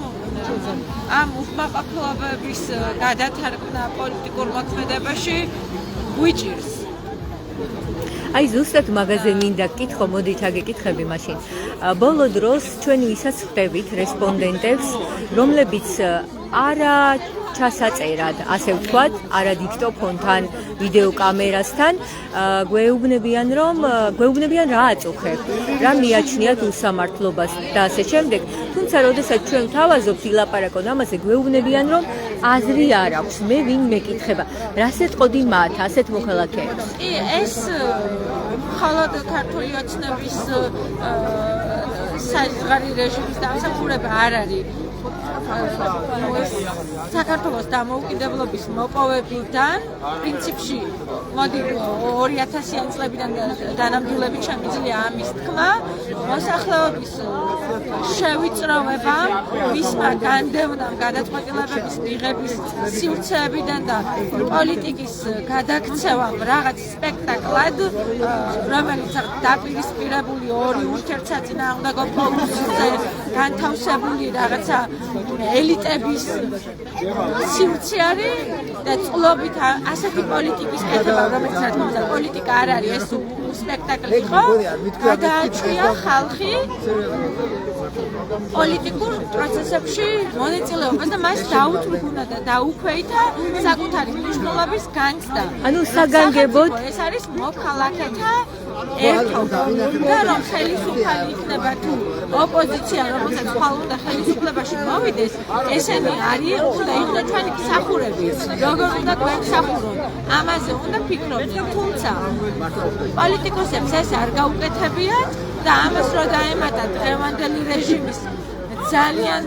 S5: ამ უკმაყოფილებების გადათარგმნა პოლიტიკურ მოქმედებაში გვიჭირს.
S1: აი ზუსტად მაგაზე მინდა გკითხო, მოდით აგეკითხები მაშინ. ბოლო დროს ჩვენ ვისაც ხდებით რესპონდენტებს, რომლებიც არა ჩასაწერად, ასე ვთქვათ, არა დიქტოფონთან, ვიდეო კამერასთან, გვეუბნებიან რა აწუხებ, რა მიაჩნიათ უსამართლობას და ასე შემდეგ. თუმცა, როდესაც ჩვენ ვთავაზობთ ილაპარაკონ ამაზე, გვეუბნებიან, რომ აზრი არ აქვს, მე ვინ მეკითხება. რას ეტყოდი მათ, ასეთ მოქალაქეებს?
S5: ეს მხოლოდ ქართული ოცნების საზღვარი რეჟიმის დამსახურება არ არის. საქართველოს დამოუკიდებლობის მოპოვებიდან პრინციპში მოდი 2000-იან წლებიდან დანამდვილებით შემიძლია ამის თქმა, მოსახლეობის შევიწროვებამ, მისმა განდევნამ გადაწყვეტილებების მიღების სივრცეებიდან და პოლიტიკის გადაქცევამ რაღაც სპექტაკლად, რომელიც დაპირისპირებული ორი ურთიერთსაწინააღმდეგო პოლუსზე განთავსებული რაღაცა ელიტების სივრცე არის და წყლობით ასეთი პოლიტიკის კეთება, რომელიც რა თქმა უნდა პოლიტიკა არ არის, ეს სპექტაკლი იყო, გადააჭრია ხალხი პოლიტიკურ პროცესებში მონაწილეობას და მას დაუთრგუნა და დაუქვეითა საკუთარი მნიშვნელობის განცდა.
S1: ანუ საგანგებოდ
S5: ეს არის მოქალაქეთა ერთობა და რომ ხელისუფალი იქნება თუ ოპოზიცია, რომელსაც ხვალ უნდა ხელისუფლებაში მოვიდეს, ესენი არის უნდა იყოს ჩვენი მსახურები, როგორ უნდა გვემსახურონ. ამაზე უნდა ფიქრობდნენ, თუმცა პოლიტიკოსებს ეს არ გაუკეთებიათ და ამას რო დაემატა დღევანდელი რეჟიმის ძალიან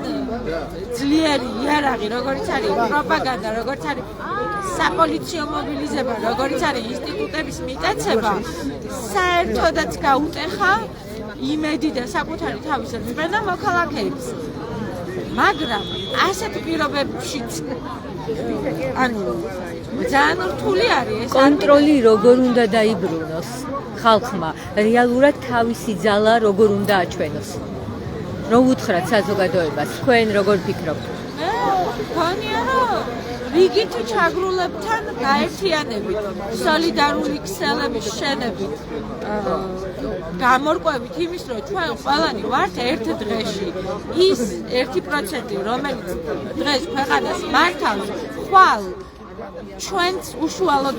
S5: ძლიერი იარაღი, როგორც არის პროპაგანდა, როგორც არის საპოლიციო მობილიზება, როგორც არის ინსტიტუტების მიტაცება, საერთოდაც გაუტეხა იმედი და საკუთარი თავის რწმენა მოქალაქეებს. მაგრამ ასეთ პირობებშიც ანუ ძალიან რთული არის ეს
S1: კონტროლი როგორ უნდა დაიბრუნოს ხალხმა, რეალურად თავისი ძალა როგორ უნდა აჩვენოს. რო უთხრათ საზოგადოებას, თქვენ როგორ ფიქრობთ?
S5: მგონია რომ რიგით ჩაგრულებთან გაერთიანებით, სოლიდარული ქსელების შენებით, გამორკვევით იმის, რომ ჩვენ ყველანი ვართ ერთ დღეში. ის 1%, რომელიც დღეს ქვეყანას მართავს, ხვალ ჩვენც უშუალოდ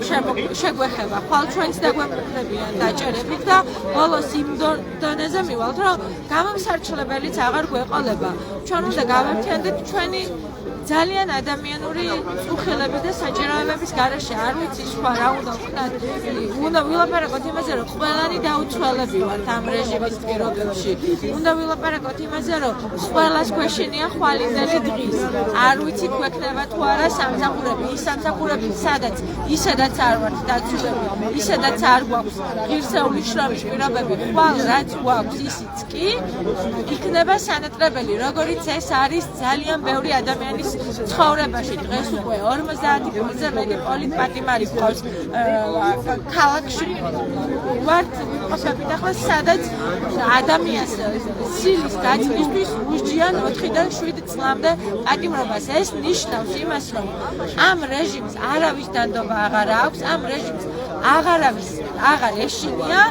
S5: შეგვეხება, ხვალ ჩვენც დაგვეკუთვნებიან დაჭერებით და ბოლოს იმ დონეზე მივალთ, რომ გამომსარჩლებელიც აღარ გვეყოლება. ჩვენ უნდა გავერთიანდეთ ჩვენი ძალიან ადამიანური წუხილები და საჭიროებების გარეშე. არ ვიცი სხვა რა უნდა ვქნათ. უნდა ვილაპარაკოთ იმაზე, რომ ყველანი დაუცველები ვართ ამ რეჟიმის პირობებში. უნდა ვილაპარაკოთ იმაზე, რომ ყველას გვეშინია ხვალინდელი დღის. არ ვიცი გვექნება თუ არა სამსახურები. ის სამსახურები სადაც ისედაც არ ვართ დაცულები. ისედაც არ გვაქვს ღირსეული შრომის პირობები. ხვალ რაც გვაქვს ისიც კი იქნება სანატრებელი, როგორიც ეს არის ძალიან ბევრი ადამიანის ცხოვრებაში. დღეს უკვე 50%-ზე მეტი პოლიტპატიმარი გვყავს ქალაქში. ვართ ყოფილი ახლა სადაც ადამიანს სილის გაწმისთვის უსჯიან 4-დან 7 წლამდე პატიმრობას. ეს ნიშნავს იმას, რომ ამ რეჟიმს არავის დანდობა აღარ აქვს, ამ რეჟიმს აღარ ეშინია,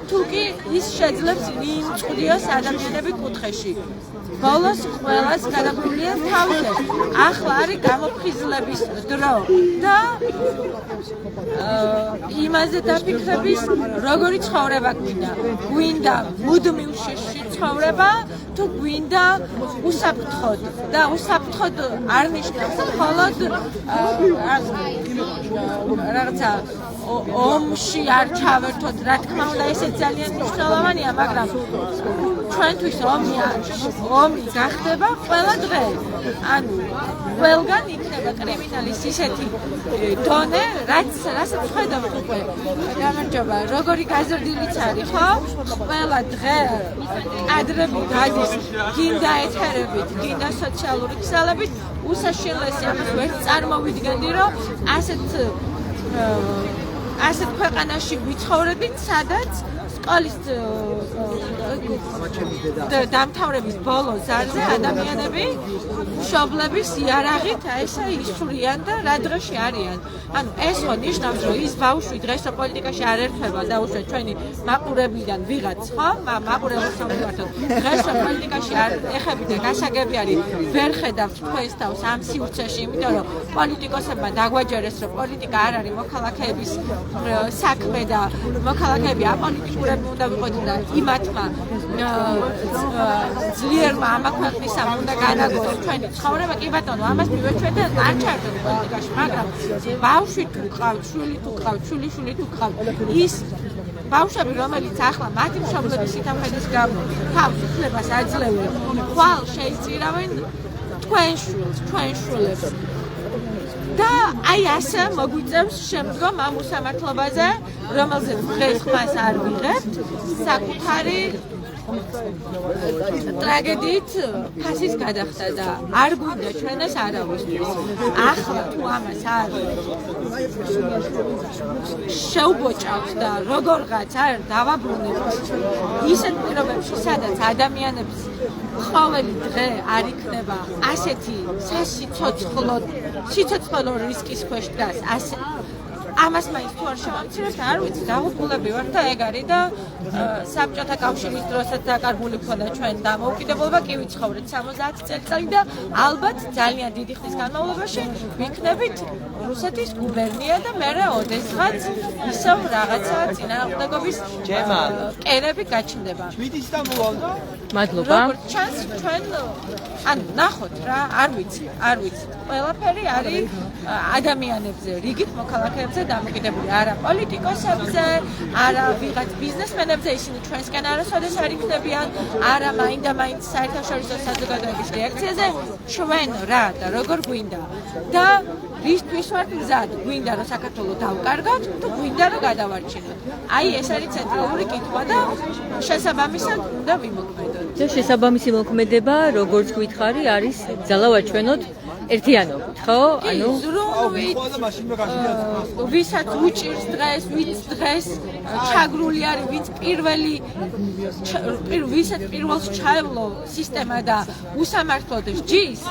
S5: თუ კი ის შეძლებს იმწყდიოს ადამიანები კუთხეში. ბოლოს ყველას გადაგვულია თავზე. ახლა არის გამოფხიზლების დრო და იმაზე დაფიქრების, როგორი ცხოვრება გვინდა. გვინდა მუდმივ შიშში ცხოვრება, თუ გვინდა უსაფრთხოდ. და უსაფრთხოდ არ ნიშნავს მხოლოდ რაღაცა ომში არ ჩავერთოთ, რა თქმა უნდა, ესეც ძალიან მნიშვნელოვანია, მაგრამ ჩვენთვის ომი გახდება ყველა დღე. ანუ ყველგან იქნება კრიმინალის ისეთი დონე, რასაც ხედავთ უკვე. გამარჯობა, როგორი გაზრდილიც არის, ხო? ყველა დღე კადრები გადის, გინდა ეთერებით, გინდა სოციალური ქსელებით, უსაშელესი ამას ვერ წარმოვიდგენდი, რომ ასეთ ქვეყანაში ვიცხოვრებით, სადაც სკოლის დამთავრების ბოლო ზარზე ადამიანები მშობლების იარაღით ესა ისვრიან და რა დღეში არიან. ანუ ეს ხო ნიშნავს, რომ ის ბავშვი დღეს პოლიტიკაში არ ერთვება და უშუალოდ ჩვენი მაყურებლიდან ვიღაც, ხო? მაყურებელს ვიმართოთ. დღეს პოლიტიკაში არ ეხები და გასაგები არის, ვერ ხედავთ თქვენს თავს ამ სივრცეში, იმიტომ რომ პოლიტიკოსებმა დაგვაჯერეს, რომ პოლიტიკა არ არის მოქალაქეების საქმე და მოქალაქეები აპოლიტიკურები უნდა ვიყოთ და იმათმა ძლიერმა ამა ქვეყნისამ უნდა განაგოს ჩვენი ცხოვრება. კი ბატონო, ამას მივეჩვენეთ და არ ჩაერთოთ პოლიტიკაში, მაგრამ ბავშვი თუ გყავთ, შვილი თუ გყავთ, შვილიშვილი თუ გყავთ, ის ბავშვები, რომელიც ახლა მათი მშობლების სიტამხედის გამო თავს უფლებას აძლევენ, ხვალ შეიწირავენ თქვენ შვილებს. და აი ასე მოგვიწევს შემდგომ ამ უსამართლობაზე, რომელზეც დღეს ხმას არ ვიღებთ, საკუთარი ტრაგედიით ფასის გადახდა და არ გვინდა ჩვენას არავისთვის. ახლა თუ ამას არ შევბოჭავთ და როგორღაც არ დავაბრუნებთ ისეთ პირობებში, სადაც ადამიანებს ყოველი დღე არ იქნება ასეთი სიცოცხლო რისკის ქვეშ დგას. ამას მაინც თუ არ შევამცირებთ, არ ვიცი, დაღუპულები ვართ და ეგ არის და საბჭოთა კავშირის დროსაც დაკარგული ქონდა ჩვენ დამოუკიდებლობა, კი ვიცხოვრეთ 70 წელიწადი და ალბათ ძალიან დიდი ხნის განმავლობაში ვიქნებით რუსეთის გუბერნია და მერე ოდესღაც ისევ რაღაცა წინააღმდეგობის კერები გაჩნდება. მადლობა. როგორც ჩანს, ჩვენ ანუ ნახოთ რა, არ ვიცი. ყველაფერი არის ადამიანებზე, რიგით მოქალაქეებზე დამოკიდებული, არა პოლიტიკოსებზე, არა ვიღაც ბიზნესმენებზე, ისინი ჩვენსკენ არასოდეს არ იქნებიან, არა მაინდა-მაინც საერთაშორისო საზოგადოების რეაქციაზე, ჩვენ რა და როგორ გვინდა და რისთვის ვართ მზად, გვინდა რომ საქართველო დავკარგოთ, თუ გვინდა რომ გადავარჩინოთ. აი ეს არის ცენტრალური კითხვა და შესაბამისად უნდა ვიმოქმედოთ.
S1: და შესაბამისი მოქმედება, როგორც გვითხარი, არის ძალავაჩვენოთ ერთიანობით, ხო?
S5: ანუ ვისაც უჭირს დღეს, ვინც დღეს ჩაგრული არის, ვინც ვისაც პირველს ჩაევლო სისტემა და უსამართლოდ სჯის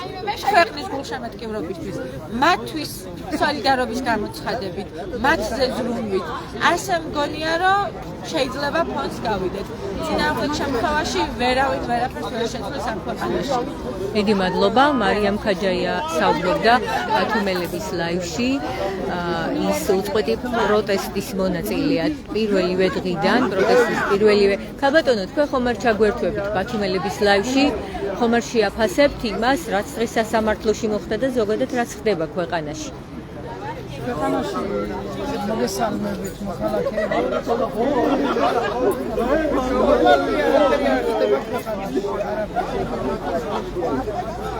S5: ქვეყნის გულშემატკივრობისთვის, მათთვის სოლიდარობის გამოცხადებით, მათზე ზრუნვით. ასე მგონია, რომ შეიძლება ფონს გავიდეთ. წინააღმდეგ შემთხვევაში ვერავინ ვერაფერს ვერ შეცვლის ამ ქვეყანაში.
S1: დიდი მადლობა. მარიამ ხაჯაია საუბრობდა ბათუმელების ლაივში. ის უწყვეტი პროტესტის მონაწილეა პირველივე დღიდან, პროტესტის პირველივე. ქალბატონო, თქვენ ხომ არ ჩაგვერთვებით ბათუმელების ლაივში? ხომ არ შეაფასებთ იმას, რაც დღეს სასამართლოში მოხდა და ზოგადად რაც ხდება ქვეყანაში?
S6: ქვეყანაში მოგესალმებით მოქალაქეები.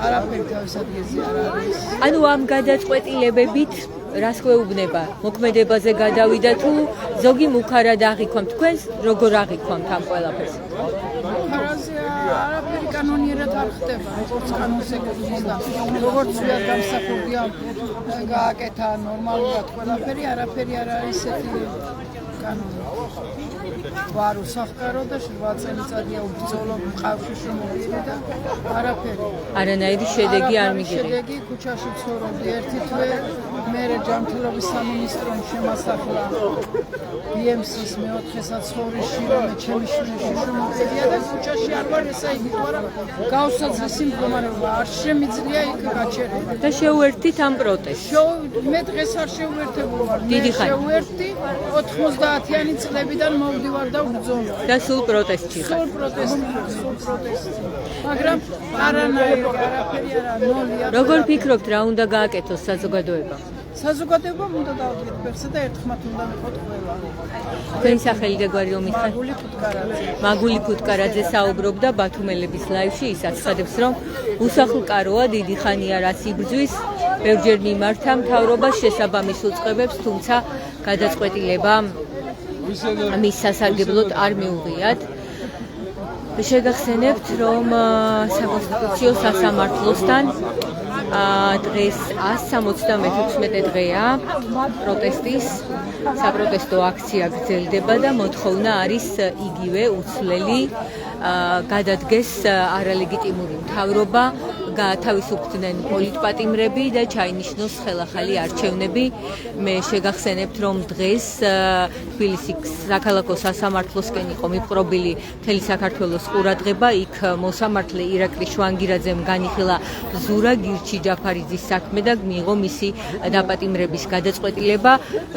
S6: არაფერი თავის ადგილზე არ არის.
S1: ანუ ამ გადაწყვეტილებებით რას გვეუბნება? მოქმედებაზე გადავიდა თუ ზოგი მუქარად აღიქვამთ? თქვენ როგორ აღიქვამთ ამ ყველაფერს?
S6: მუქარაზე არაფერი კანონიერად არ ხდება, როგორც კანონს ეკუთვნის და როგორც ვიარ გამსახურდია გააკეთა ნორმალურად ყველაფერი, არაფერი არ არის ესეთი კანონი. ვარ უსახკარო და 7 წელიწადია უბრძოლო მყავში შემოვიდი და არაფერი.
S1: არანაირი შედეგი არ მიგიღე.
S6: შედეგი ქუჩაში ცხოვრობდი ერთი თვე, მერე ჯანმრთელობის სამინისტრომ შემასახლა BMC-ის მეოთხე საცხოვრისში, რომ ჩემი შვილიში შემოვიდია და ქუჩაში არ ვარ, ესა იგი თუ არა გაუსაძლისი მდგომარეობა, არ შემიძლია იქ გაჩერება.
S1: და შეუერთდით ამ პროტესტს.
S6: მე დღეს არ შეუერთებული ვარ.
S1: დიდი ხანი.
S6: შევერთდი 90-იანი წლებიდან მოვდივარ და ვბრძოლობ.
S1: და სულ პროტესტში ხარ.
S6: სულ პროტესტი. მაგრამ არაფერი ნოლია.
S1: როგორ ფიქრობთ, რა უნდა გააკეთოს საზოგადოება?
S6: საზოგადოებამ უნდა დავდგეთ ფეხზე და ერთხმად უნდა ვიყოთ ყველა.
S1: თქვენი სახელი და გვარი რომ იხარ?
S6: მაგული ფუტკარაძე.
S1: მაგული ფუტკარაძე საუბრობდა ბათუმელების ლაივში. ის აცხადებს, რომ უსახლკაროა, დიდი ხანია რაც იბრძვის, ბევრჯერ მიმართა მთავრობას შესაბამის უწყებებს, თუმცა გადაწყვეტილება მის სასარგებლოდ არ მიუღიათ. შეგახსენებთ, რომ საკონსტიტუციო სასამართლოსთან დღეს 176 დღეა პროტესტის საპროტესტო აქცია გრძელდება და მოთხოვნა არის იგივე უცვლელი გადადგეს არალეგიტიმური მთავრობა, გაათავისუფლდნენ პოლიტპატიმრები და ჩაინიშნოს ხელახალი არჩევნები. მე შეგახსენებთ, რომ დღეს თბილისის საქალაქო სასამართლოსკენ იყო მიპყრობილი მთელი საქართველოს ყურადღება. იქ მოსამართლე ირაკლი შვანგირაძემ განიხილა ზურა გირჩი-ჯაფარიძის საქმე და მიიღო მისი დაპატიმრების გადაწყვეტილება.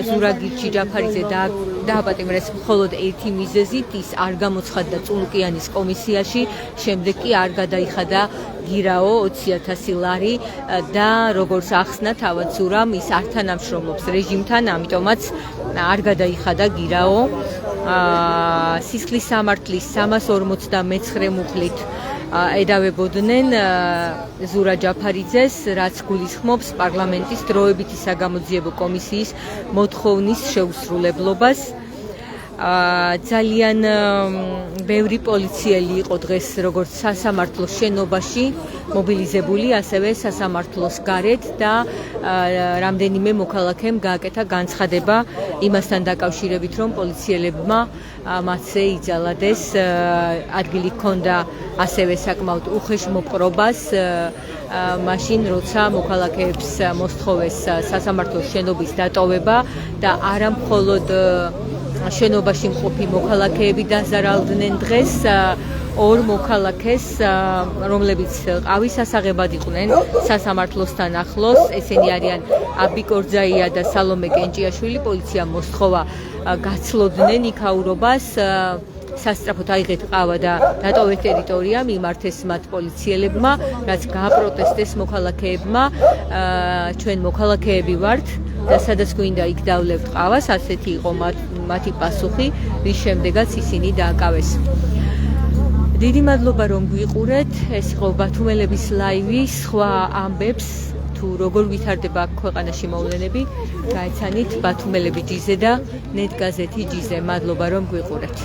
S1: ზურა გირჩი-ჯაფარიძე დააპატიმრეს მხოლოდ ერთი მიზეზით, ის არ გამოცხადდა წულუკიანის კომისიაში, შემდეგ კი არ გადაიხადა გირაო 20,000 ლარი და როგორც ახსნა თავად ზურამ, ის არ თანამშრომლობს რეჟიმთან, ამიტომაც არ გადაიხადა გირაო. სისხლის სამართლის 359 მუხლით ედავებოდნენ ზურა ჯაფარიძეს, რაც გულისხმობს პარლამენტის დროებითი საგამოძიებო კომისიის მოთხოვნის შეუსრულებლობას. ძალიან ბევრი პოლიციელი იყო დღეს როგორც სასამართლოს შენობაში მობილიზებული, ასევე სასამართლოს გარეთ და რამდენიმე მოქალაქემ გააკეთა განცხადება იმასთან დაკავშირებით, რომ პოლიციელებმა მათზე იძალადეს ადგილი ჰქონდა ასევე საკმაოდ უხეშ მოპყრობას მაშინ როცა მოქალაქეებს მოსთხოვეს სასამართლოს შენობის დატოვება და არა მხოლოდ შენობაში მყოფი მოქალაქეები დაზარალდნენ დღეს, ორ მოქალაქეს, რომლებიც ყავის სასაღებად იყვნენ სასამართლოსთან ახლოს, ესენი არიან აბიკ ორძაია და სალომე კენჭიაშვილი, პოლიციამ მოსთხოვა გაცლოდნენ იქაურობას, სასწრაფოდ აიღეთ ყავა და დატოვეს ტერიტორია, მიმართეს მათ პოლიციელებმა, რაც გააპროტესტეს მოქალაქეებმა, ჩვენ მოქალაქეები ვართ და სადაც გვინდა იქ დავლევთ ყავას, ასეთი იყო მათი პასუხი, რის შემდეგაც ისინი დააკავეს. დიდი მადლობა რომ გვიყურეთ, ეს იყო ბათუმელების ლაივი, სხვა ამბებს თუ როგორ ვითარდება ქვეყანაში მოვლენები, გაეცანით ბათუმელები ჯიზე და ნეტ გაზეთი ჯიზე. მადლობა რომ გვიყურეთ.